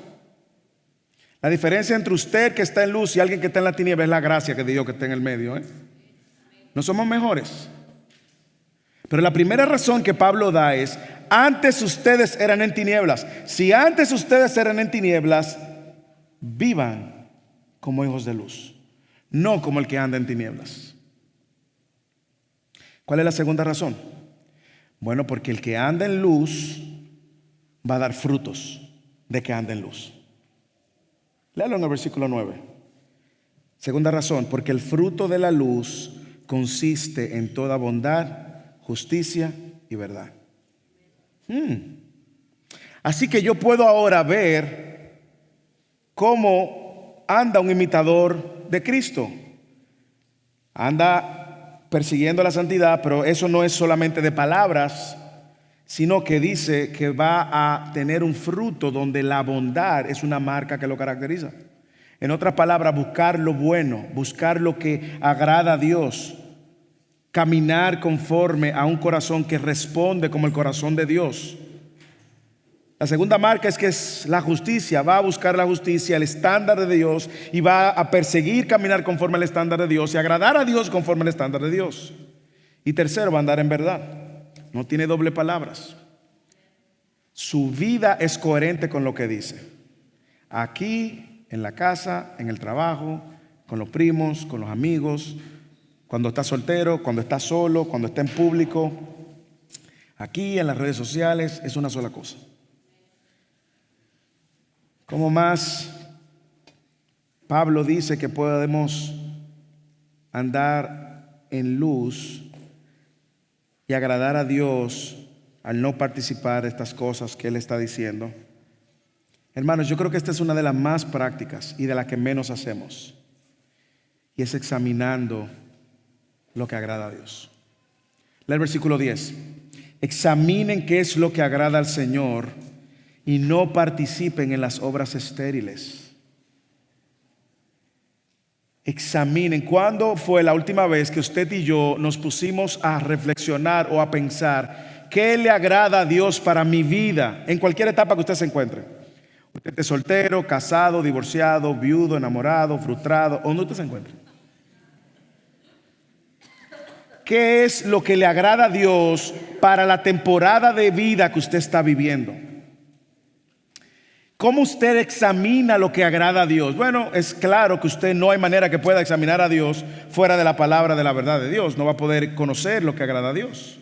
La diferencia entre usted que está en luz y alguien que está en la tiniebla es la gracia que Dios que está en el medio. No somos mejores. Pero la primera razón que Pablo da es: antes ustedes eran en tinieblas. Si antes ustedes eran en tinieblas, vivan como hijos de luz, no como el que anda en tinieblas. ¿Cuál es la segunda razón? Bueno, porque el que anda en luz va a dar frutos de que anda en luz. Léalo en el versículo 9. Segunda razón: porque el fruto de la luz consiste en toda bondad, justicia y verdad. Así que yo puedo ahora ver cómo anda un imitador de Cristo. Anda persiguiendo la santidad, pero eso no es solamente de palabras, sino que dice que va a tener un fruto donde la bondad es una marca que lo caracteriza. En otras palabras, buscar lo bueno, buscar lo que agrada a Dios, caminar conforme a un corazón que responde como el corazón de Dios. La segunda marca es que es la justicia. Va a buscar la justicia, el estándar de Dios, y va a perseguir caminar conforme al estándar de Dios y agradar a Dios conforme al estándar de Dios. Y tercero, va a andar en verdad. No tiene doble palabras. Su vida es coherente con lo que dice. Aquí, en la casa, en el trabajo, con los primos, con los amigos, cuando está soltero, cuando está solo, cuando está en público, aquí en las redes sociales, es una sola cosa. ¿Cómo más Pablo dice que podemos andar en luz y agradar a Dios al no participar de estas cosas que Él está diciendo? Hermanos, yo creo que esta es una de las más prácticas y de las que menos hacemos, y es examinando lo que agrada a Dios. Lee el versículo 10. Examinen qué es lo que agrada al Señor y no participen en las obras estériles. Examinen. ¿Cuándo fue la última vez que usted y yo nos pusimos a reflexionar o a pensar qué le agrada a Dios para mi vida en cualquier etapa que usted se encuentre? Usted es soltero, casado, divorciado, viudo, enamorado, frustrado, donde usted se encuentre. ¿Qué es lo que le agrada a Dios para la temporada de vida que usted está viviendo? ¿Cómo usted examina lo que agrada a Dios? Bueno, es claro que usted no hay manera que pueda examinar a Dios fuera de la palabra de la verdad de Dios. No va a poder conocer lo que agrada a Dios.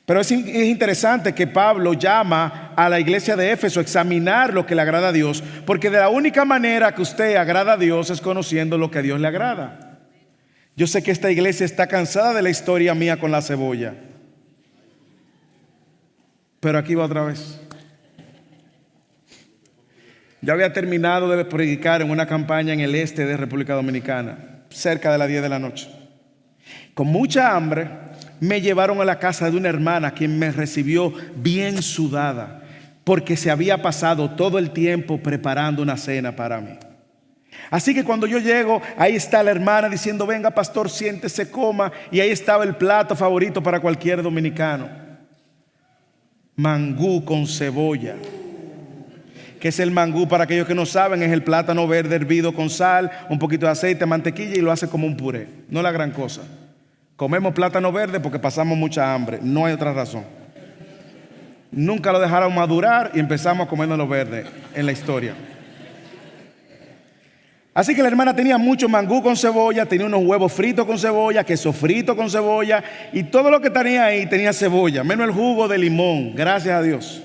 Pero es interesante que Pablo llama a la iglesia de Éfeso a examinar lo que le agrada a Dios, porque de la única manera que usted agrada a Dios es conociendo lo que a Dios le agrada. Yo sé que esta iglesia está cansada de la historia mía con la cebolla, pero aquí va otra vez. Ya había terminado de predicar en una campaña en el este de República Dominicana, cerca de las 10 de la noche. Con mucha hambre, me llevaron a la casa de una hermana quien me recibió bien sudada, porque se había pasado todo el tiempo preparando una cena para mí. Así que cuando yo llego, ahí está la hermana diciendo: venga pastor, siéntese, coma. Y ahí estaba el plato favorito para cualquier dominicano: mangú con cebolla. ¿Qué es el mangú? Para aquellos que no saben, es el plátano verde hervido con sal, un poquito de aceite, mantequilla, y lo hace como un puré. No es la gran cosa. Comemos plátano verde porque pasamos mucha hambre, no hay otra razón. Nunca lo dejaron madurar y empezamos a comernos verde en la historia. Así que la hermana tenía mucho mangú con cebolla, tenía unos huevos fritos con cebolla, queso frito con cebolla, y todo lo que tenía ahí tenía cebolla, menos el jugo de limón, gracias a Dios.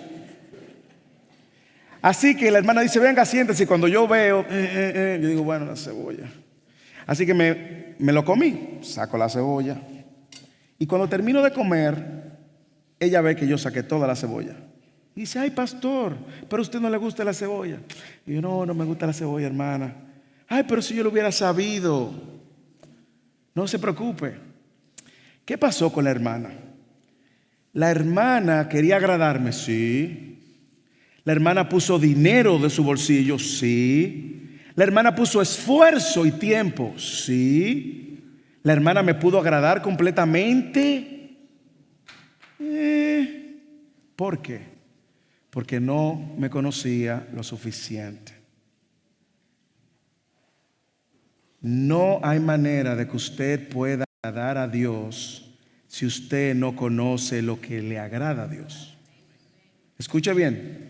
Así que la hermana dice: venga, siéntese. Y cuando yo veo, yo digo: bueno, la cebolla. Así que me lo comí, saco la cebolla, y cuando termino de comer, ella ve que yo saqué toda la cebolla. Y dice: ay pastor, pero a usted no le gusta la cebolla. Y yo: no me gusta la cebolla, hermana. Ay, pero si yo lo hubiera sabido. No se preocupe. ¿Qué pasó con la hermana? La hermana quería agradarme, sí. La hermana puso dinero de su bolsillo, sí. La hermana puso esfuerzo y tiempo, sí. La hermana me pudo agradar completamente. ¿Por qué? Porque no me conocía lo suficiente. No hay manera de que usted pueda agradar a Dios si usted no conoce lo que le agrada a Dios. Escuche bien.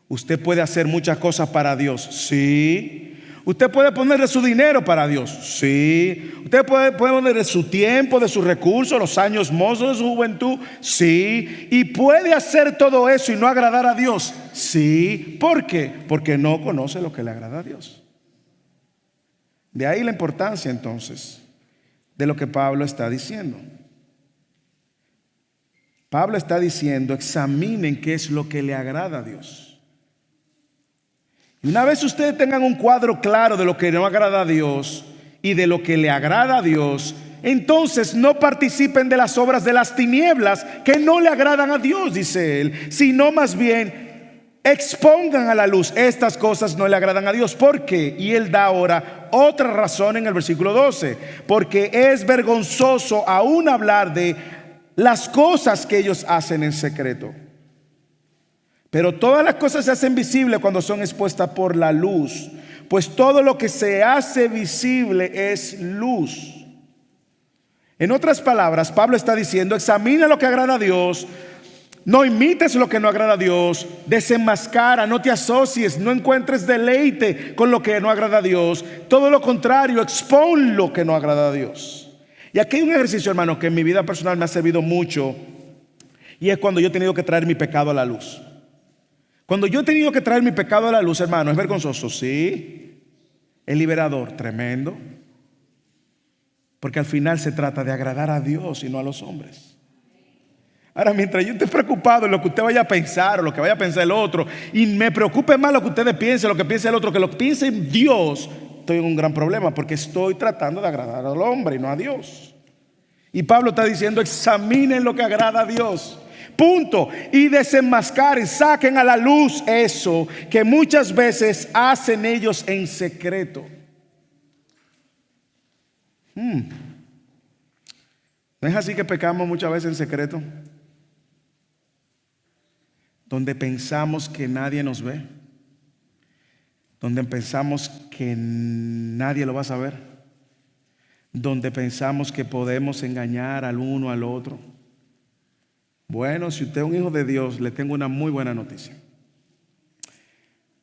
Usted puede hacer muchas cosas para Dios, sí. Usted puede ponerle su dinero para Dios, sí. Usted puede ponerle su tiempo, de sus recursos, los años mozos de su juventud, sí. Y puede hacer todo eso y no agradar a Dios, sí. ¿Por qué? Porque no conoce lo que le agrada a Dios. De ahí la importancia entonces de lo que Pablo está diciendo. Pablo está diciendo: examinen qué es lo que le agrada a Dios. Y una vez ustedes tengan un cuadro claro de lo que no agrada a Dios y de lo que le agrada a Dios, entonces no participen de las obras de las tinieblas que no le agradan a Dios, dice él, sino más bien expongan a la luz. Estas cosas no le agradan a Dios. ¿Por qué? Y él da ahora otra razón en el versículo 12. Porque es vergonzoso aún hablar de las cosas que ellos hacen en secreto. Pero todas las cosas se hacen visibles cuando son expuestas por la luz. Pues todo lo que se hace visible es luz. En otras palabras, Pablo está diciendo: examina lo que agrada a Dios. No imites lo que no agrada a Dios. Desenmascara, no te asocies, no encuentres deleite con lo que no agrada a Dios. Todo lo contrario, expon lo que no agrada a Dios. Y aquí hay un ejercicio, hermano, que en mi vida personal me ha servido mucho, y es cuando yo he tenido que traer mi pecado a la luz. Cuando yo he tenido que traer mi pecado a la luz, hermano, es vergonzoso, sí. Es liberador, tremendo. Porque al final se trata de agradar a Dios y no a los hombres. Ahora, mientras yo esté preocupado en lo que usted vaya a pensar o lo que vaya a pensar el otro, y me preocupe más lo que ustedes piensen, lo que piense el otro, que lo que piense Dios, estoy en un gran problema, porque estoy tratando de agradar al hombre y no a Dios. Y Pablo está diciendo: examinen lo que agrada a Dios. Punto. Y desenmascaren, saquen a la luz eso que muchas veces hacen ellos en secreto. ¿No es así que pecamos muchas veces en secreto? Donde pensamos que nadie nos ve, donde pensamos que nadie lo va a saber, donde pensamos que podemos engañar al uno al otro. Bueno, si usted es un hijo de Dios, le tengo una muy buena noticia.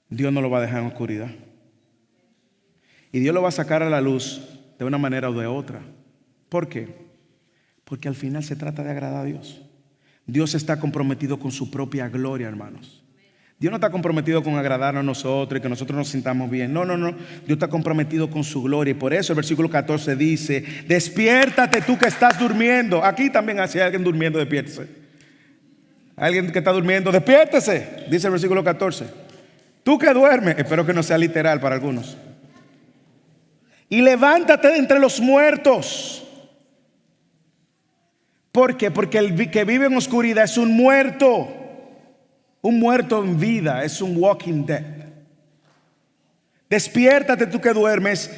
Dios no lo va a dejar en oscuridad. Y Dios lo va a sacar a la luz de una manera o de otra. ¿Por qué? Porque al final se trata de agradar a Dios. Dios está comprometido con su propia gloria, hermanos. Dios no está comprometido con agradarnos a nosotros y que nosotros nos sintamos bien. No. Dios está comprometido con su gloria. Y por eso el versículo 14 dice: despiértate tú que estás durmiendo. Aquí también hay alguien durmiendo, despiértese. Alguien que está durmiendo, despiértese, dice el versículo 14. Tú que duermes, espero que no sea literal para algunos. Y levántate de entre los muertos. ¿Por qué? Porque el que vive en oscuridad es un muerto. Un muerto en vida, es un walking dead. Despiértate tú que duermes.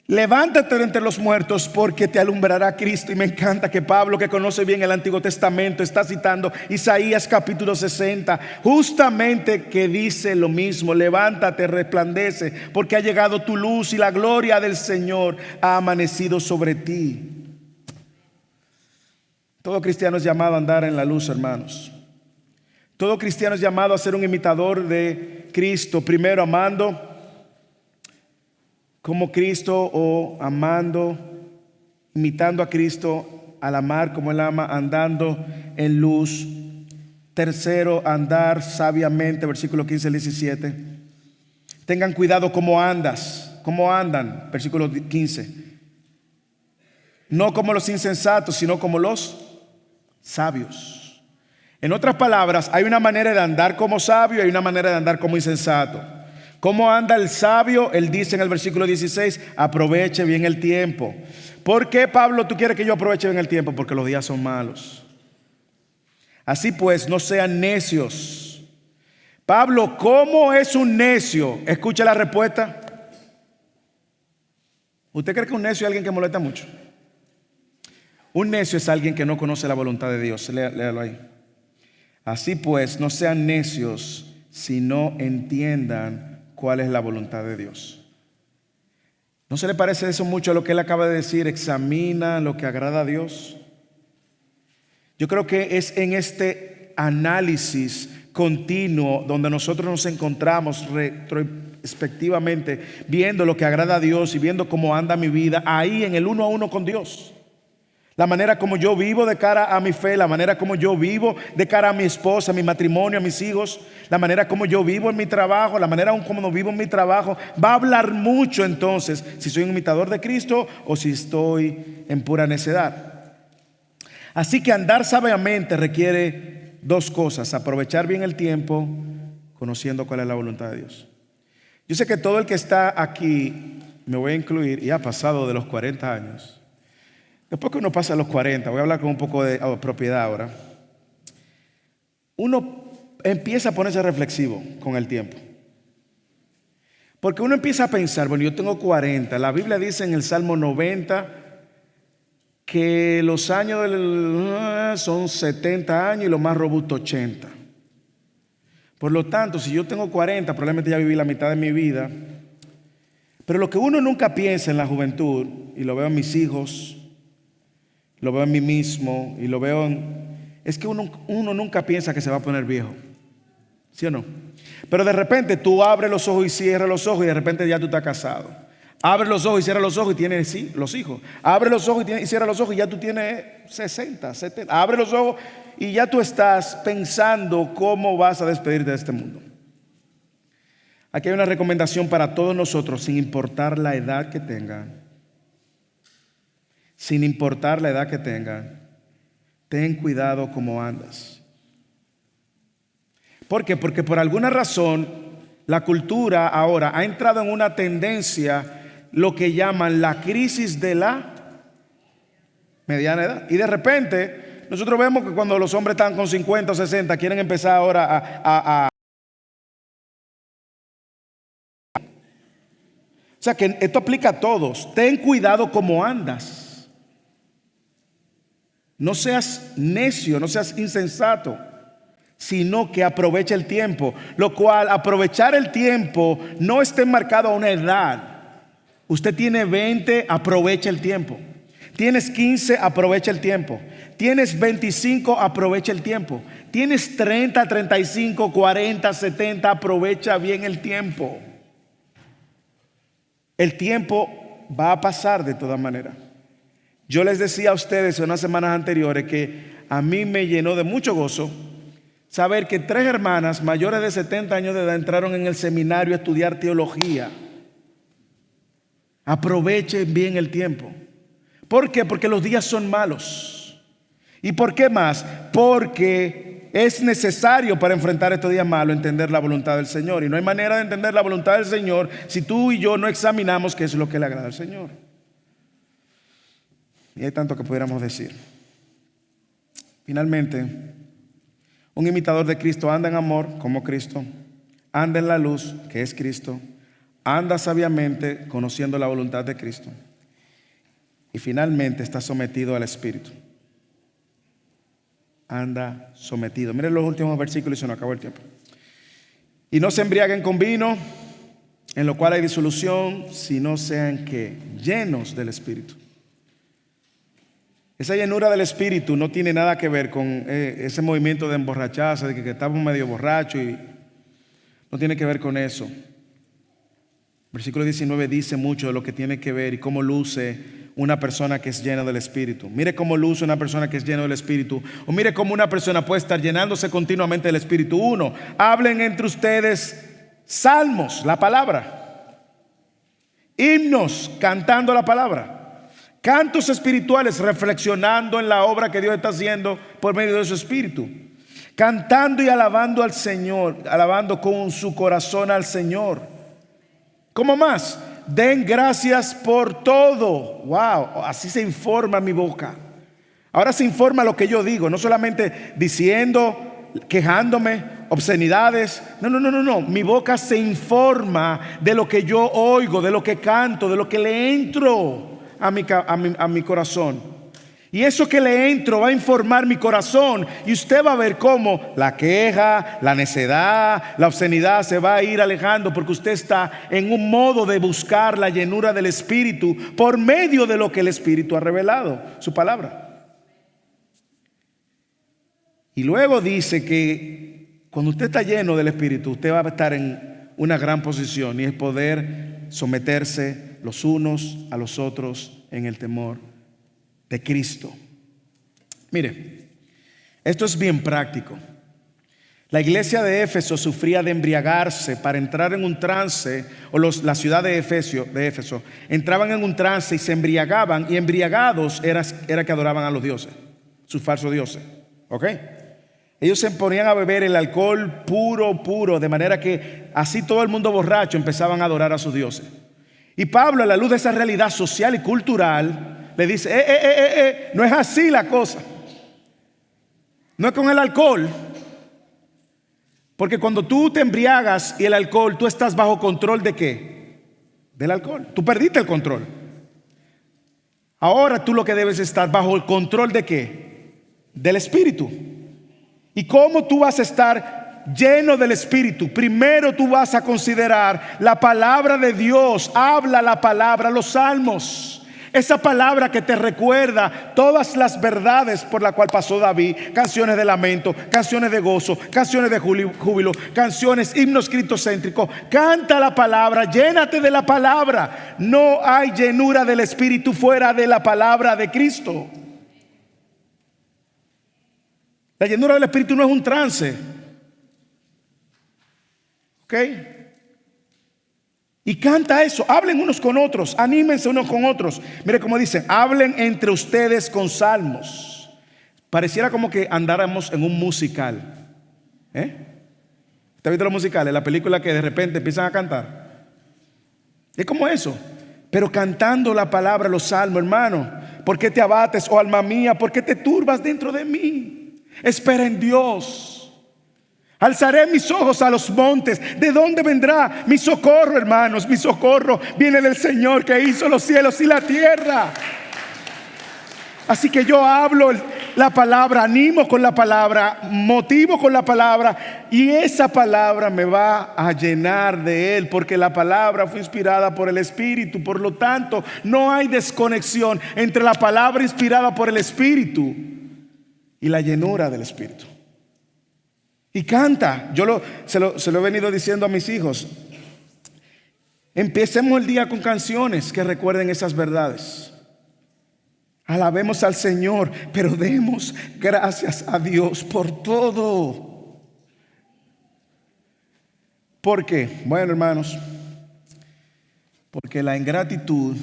Levántate de entre los muertos, porque te alumbrará Cristo. Y me encanta que Pablo, que conoce bien el Antiguo Testamento, está citando Isaías capítulo 60, justamente, que dice lo mismo: levántate, resplandece, porque ha llegado tu luz y la gloria del Señor ha amanecido sobre ti. Todo cristiano es llamado a andar en la luz, hermanos. Todo cristiano es llamado a ser un imitador de Cristo, primero amando como Cristo, o amando, imitando a Cristo al amar como Él ama, andando en luz. Tercero, andar sabiamente, versículo 15 al 17. Tengan cuidado cómo andas, cómo andan, versículo 15. No como los insensatos, sino como los sabios. En otras palabras, hay una manera de andar como sabio y hay una manera de andar como insensato. ¿Cómo anda el sabio? Él dice en el versículo 16: aproveche bien el tiempo. ¿Por qué, Pablo, tú quieres que yo aproveche bien el tiempo? Porque los días son malos. Así pues, no sean necios. Pablo, ¿cómo es un necio? Escucha la respuesta. ¿Usted cree que un necio es alguien que molesta mucho? Un necio es alguien que no conoce la voluntad de Dios. Léalo ahí. Así pues, no sean necios, sino entiendan cuál es la voluntad de Dios. ¿No se le parece eso mucho a lo que él acaba de decir? Examina lo que agrada a Dios. Yo creo que es en este análisis continuo donde nosotros nos encontramos retrospectivamente, viendo lo que agrada a Dios y viendo cómo anda mi vida, ahí en el uno a uno con Dios. La manera como yo vivo de cara a mi fe, la manera como yo vivo de cara a mi esposa, a mi matrimonio, a mis hijos, la manera como yo vivo en mi trabajo, la manera como no vivo en mi trabajo, va a hablar mucho entonces si soy un imitador de Cristo o si estoy en pura necedad. Así que andar sabiamente requiere dos cosas: aprovechar bien el tiempo, conociendo cuál es la voluntad de Dios. Yo sé que todo el que está aquí, me voy a incluir, y ha pasado de los 40 años. Después que uno pasa a los 40, voy a hablar con un poco de propiedad ahora, uno empieza a ponerse reflexivo con el tiempo. Porque uno empieza a pensar, bueno, yo tengo 40, la Biblia dice en el Salmo 90 que los años son 70 años y los más robustos 80. Por lo tanto, si yo tengo 40, probablemente ya viví la mitad de mi vida. Pero lo que uno nunca piensa en la juventud, y lo veo en mis hijos, lo veo en mí mismo y lo veo es que uno nunca piensa que se va a poner viejo. ¿Sí o no? Pero de repente tú abres los ojos y cierras los ojos y de repente ya tú estás casado. Abres los ojos y cierras los ojos y tienes los hijos. Abres los ojos y cierras los ojos y ya tú tienes 60, 70. Abres los ojos y ya tú estás pensando cómo vas a despedirte de este mundo. Aquí hay una recomendación para todos nosotros, sin importar la edad que tengan. Sin importar la edad que tengan, ten cuidado cómo andas. ¿Por qué? Porque por alguna razón la cultura ahora ha entrado en una tendencia, lo que llaman la crisis de la mediana edad. Y de repente, nosotros vemos que cuando los hombres están con 50 o 60, quieren empezar ahora O sea que esto aplica a todos. Ten cuidado cómo andas. No seas necio, no seas insensato, sino que aprovecha el tiempo. Lo cual, aprovechar el tiempo no está enmarcado a una edad. Usted tiene 20, aprovecha el tiempo. Tienes 15, aprovecha el tiempo. Tienes 25, aprovecha el tiempo. Tienes 30, 35, 40, 70, aprovecha bien el tiempo. El tiempo va a pasar de todas maneras. Yo les decía a ustedes en unas semanas anteriores que a mí me llenó de mucho gozo saber que 3 hermanas mayores de 70 años de edad entraron en el seminario a estudiar teología. Aprovechen bien el tiempo. ¿Por qué? Porque los días son malos. ¿Y por qué más? Porque es necesario para enfrentar estos días malos entender la voluntad del Señor. Y no hay manera de entender la voluntad del Señor si tú y yo no examinamos qué es lo que le agrada al Señor. Y hay tanto que pudiéramos decir. Finalmente, un imitador de Cristo anda en amor como Cristo, anda en la luz que es Cristo, anda sabiamente conociendo la voluntad de Cristo y finalmente está sometido al Espíritu. Anda sometido. Miren los últimos versículos y se nos acabó el tiempo. Y no se embriaguen con vino, en lo cual hay disolución, sino sean que llenos del Espíritu. Esa llenura del Espíritu no tiene nada que ver con ese movimiento de emborracharse, de que estamos medio borrachos, y no tiene que ver con eso. Versículo 19 dice mucho de lo que tiene que ver y cómo luce una persona que es llena del Espíritu. Mire cómo luce una persona que es llena del Espíritu. O mire cómo una persona puede estar llenándose continuamente del Espíritu. 1, hablen entre ustedes salmos, la palabra, himnos, cantando la palabra, cantos espirituales, reflexionando en la obra que Dios está haciendo por medio de su Espíritu, cantando y alabando al Señor, alabando con su corazón al Señor. ¿Cómo más? Den gracias por todo. Wow, así se informa mi boca. Ahora se informa lo que yo digo, no solamente diciendo, quejándome, obscenidades. No. Mi boca se informa de lo que yo oigo, de lo que canto, de lo que le entro a mi corazón. Y eso que le entro va a informar mi corazón. Y usted va a ver cómo la queja, la necedad, la obscenidad se va a ir alejando, porque usted está en un modo de buscar la llenura del Espíritu por medio de lo que el Espíritu ha revelado, su palabra. Y luego dice que cuando usted está lleno del Espíritu, usted va a estar en una gran posición, y es poder someterse los unos a los otros en el temor de Cristo. Mire, esto es bien práctico. La iglesia de Éfeso sufría de embriagarse para entrar en un trance, o la ciudad de Éfeso entraban en un trance y se embriagaban, y embriagados era que adoraban a los dioses, sus falsos dioses. ¿Ok? Ellos se ponían a beber el alcohol puro, de manera que así todo el mundo borracho empezaban a adorar a sus dioses. Y Pablo, a la luz de esa realidad social y cultural, le dice, no es así la cosa. No es con el alcohol. Porque cuando tú te embriagas y el alcohol, tú estás bajo control ¿de qué? Del alcohol. Tú perdiste el control. Ahora tú lo que debes estar bajo el control ¿de qué? Del Espíritu. ¿Y cómo tú vas a estar lleno del Espíritu? Primero tú vas a considerar la palabra de Dios. Habla la palabra, los salmos. Esa palabra que te recuerda todas las verdades por las cuales pasó David. Canciones de lamento, canciones de gozo, canciones de júbilo, canciones, himnos cristocéntricos. Canta la palabra, llénate de la palabra. No hay llenura del Espíritu fuera de la palabra de Cristo. La llenura del Espíritu no es un trance. ¿Ok? Y canta eso, hablen unos con otros, anímense unos con otros. Mire cómo dicen, hablen entre ustedes con salmos. Pareciera como que andáramos en un musical. ¿Usted ha visto los musicales? La película que de repente empiezan a cantar. Es como eso, pero cantando la palabra, los salmos, hermano. ¿Por qué te abates, oh alma mía? ¿Por qué te turbas dentro de mí? Espera en Dios. Alzaré mis ojos a los montes. ¿De dónde vendrá mi socorro, hermanos? Mi socorro viene del Señor que hizo los cielos y la tierra. Así que yo hablo la palabra, animo con la palabra, motivo con la palabra, y esa palabra me va a llenar de Él, porque la palabra fue inspirada por el Espíritu. Por lo tanto, no hay desconexión entre la palabra inspirada por el Espíritu y la llenura del Espíritu. Y canta. Se lo he venido diciendo a mis hijos. Empecemos el día con canciones que recuerden esas verdades. Alabemos al Señor, pero demos gracias a Dios por todo. ¿Por qué? Bueno, hermanos, porque la ingratitud,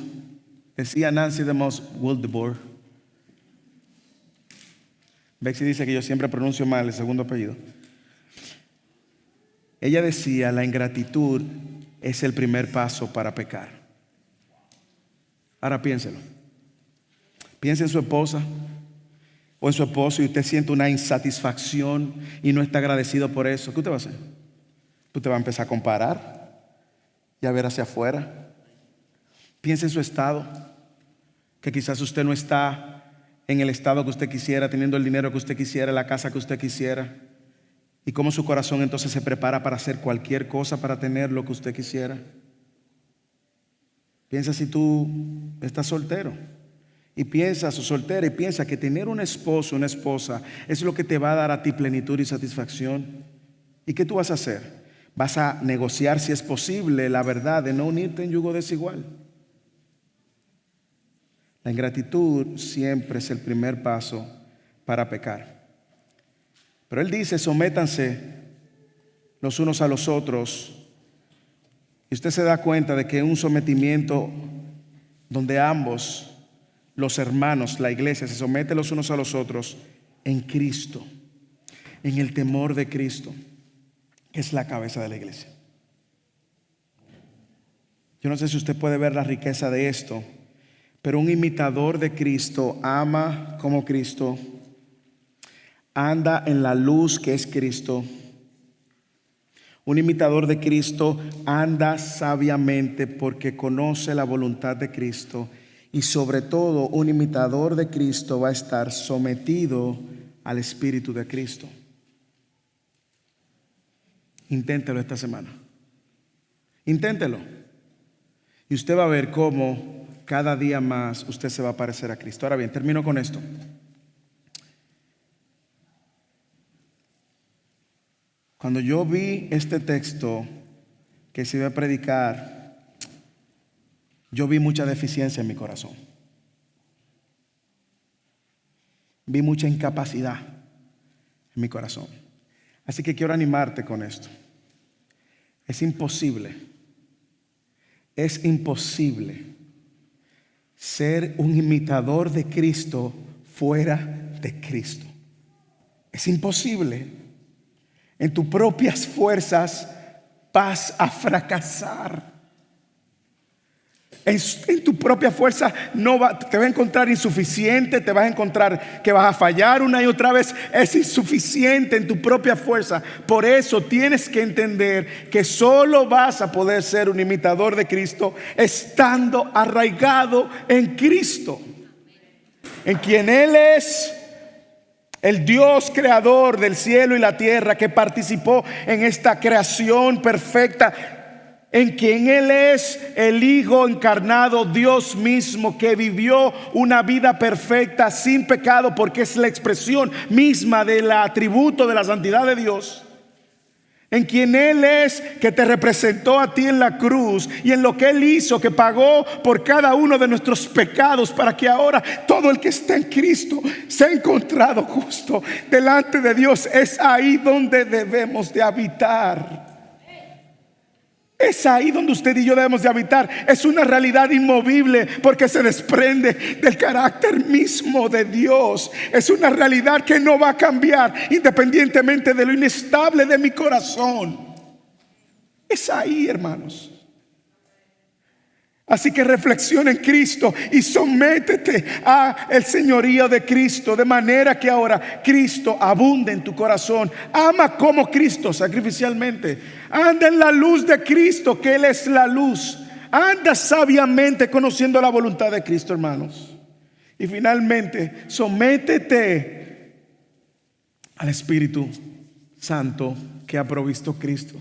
decía Nancy DeMoss Wildeboer. Bexy dice que yo siempre pronuncio mal el segundo apellido. Ella decía, la ingratitud es el primer paso para pecar. Ahora piénselo. Piense en su esposa o en su esposo y usted siente una insatisfacción y no está agradecido por eso. ¿Qué usted va a hacer? Usted va a empezar a comparar y a ver hacia afuera. Piense en su estado, que quizás usted no está en el estado que usted quisiera, teniendo el dinero que usted quisiera, la casa que usted quisiera. Y cómo su corazón entonces se prepara para hacer cualquier cosa para tener lo que usted quisiera. Piensa si tú estás soltero y piensa, o soltera, y piensa que tener un esposo, una esposa es lo que te va a dar a ti plenitud y satisfacción. ¿Y qué tú vas a hacer? Vas a negociar, si es posible, la verdad de no unirte en yugo desigual. La ingratitud siempre es el primer paso para pecar. Pero Él dice, sométanse los unos a los otros. Y usted se da cuenta de que un sometimiento donde ambos, los hermanos, la iglesia, se someten los unos a los otros en Cristo, en el temor de Cristo, que es la cabeza de la iglesia. Yo no sé si usted puede ver la riqueza de esto, pero un imitador de Cristo ama como Cristo, anda en la luz que es Cristo. Un imitador de Cristo anda sabiamente porque conoce la voluntad de Cristo, y sobre todo un imitador de Cristo va a estar sometido al Espíritu de Cristo. Inténtelo esta semana. Inténtelo. Y usted va a ver cómo cada día más usted se va a parecer a Cristo. Ahora bien, termino con esto. Cuando yo vi este texto que se iba a predicar, yo vi mucha deficiencia en mi corazón. Vi mucha incapacidad en mi corazón. Así que quiero animarte con esto. Es imposible ser un imitador de Cristo fuera de Cristo. Es imposible. En tus propias fuerzas vas a fracasar. En tu propia fuerza te va a encontrar insuficiente, te vas a encontrar que vas a fallar una y otra vez. Es insuficiente en tu propia fuerza. Por eso tienes que entender que solo vas a poder ser un imitador de Cristo estando arraigado en Cristo, en quien Él es el Dios creador del cielo y la tierra, que participó en esta creación perfecta, en quien Él es el Hijo encarnado, Dios mismo, que vivió una vida perfecta sin pecado, porque es la expresión misma del atributo de la santidad de Dios. En quien Él es, que te representó a ti en la cruz, y en lo que Él hizo, que pagó por cada uno de nuestros pecados, para que ahora todo el que está en Cristo sea encontrado justo delante de Dios. Es ahí donde debemos de habitar. Es ahí donde usted y yo debemos de habitar. Es una realidad inmovible porque se desprende del carácter mismo de Dios. Es una realidad que no va a cambiar independientemente de lo inestable de mi corazón. Es ahí, hermanos. Así que reflexiona en Cristo y sométete a el señorío de Cristo, de manera que ahora Cristo abunde en tu corazón. Ama como Cristo sacrificialmente. Anda en la luz de Cristo, que Él es la luz. Anda sabiamente conociendo la voluntad de Cristo, hermanos. Y finalmente, sométete al Espíritu Santo que ha provisto Cristo.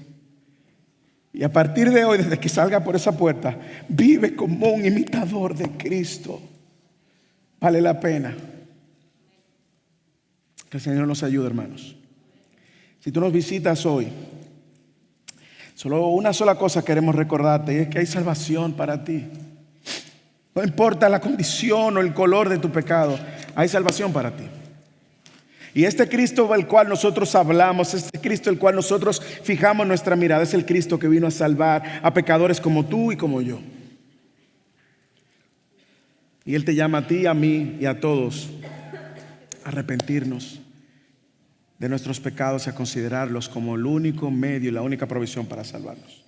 Y a partir de hoy, desde que salga por esa puerta, vive como un imitador de Cristo. Vale la pena. Que el Señor nos ayude, hermanos. Si tú nos visitas hoy, solo una sola cosa queremos recordarte, y es que hay salvación para ti. No importa la condición o el color de tu pecado, hay salvación para ti. Y este Cristo del cual nosotros hablamos, este Cristo del cual nosotros fijamos nuestra mirada, es el Cristo que vino a salvar a pecadores como tú y como yo. Y Él te llama a ti, a mí y a todos a arrepentirnos de nuestros pecados y a considerarlos como el único medio y la única provisión para salvarnos.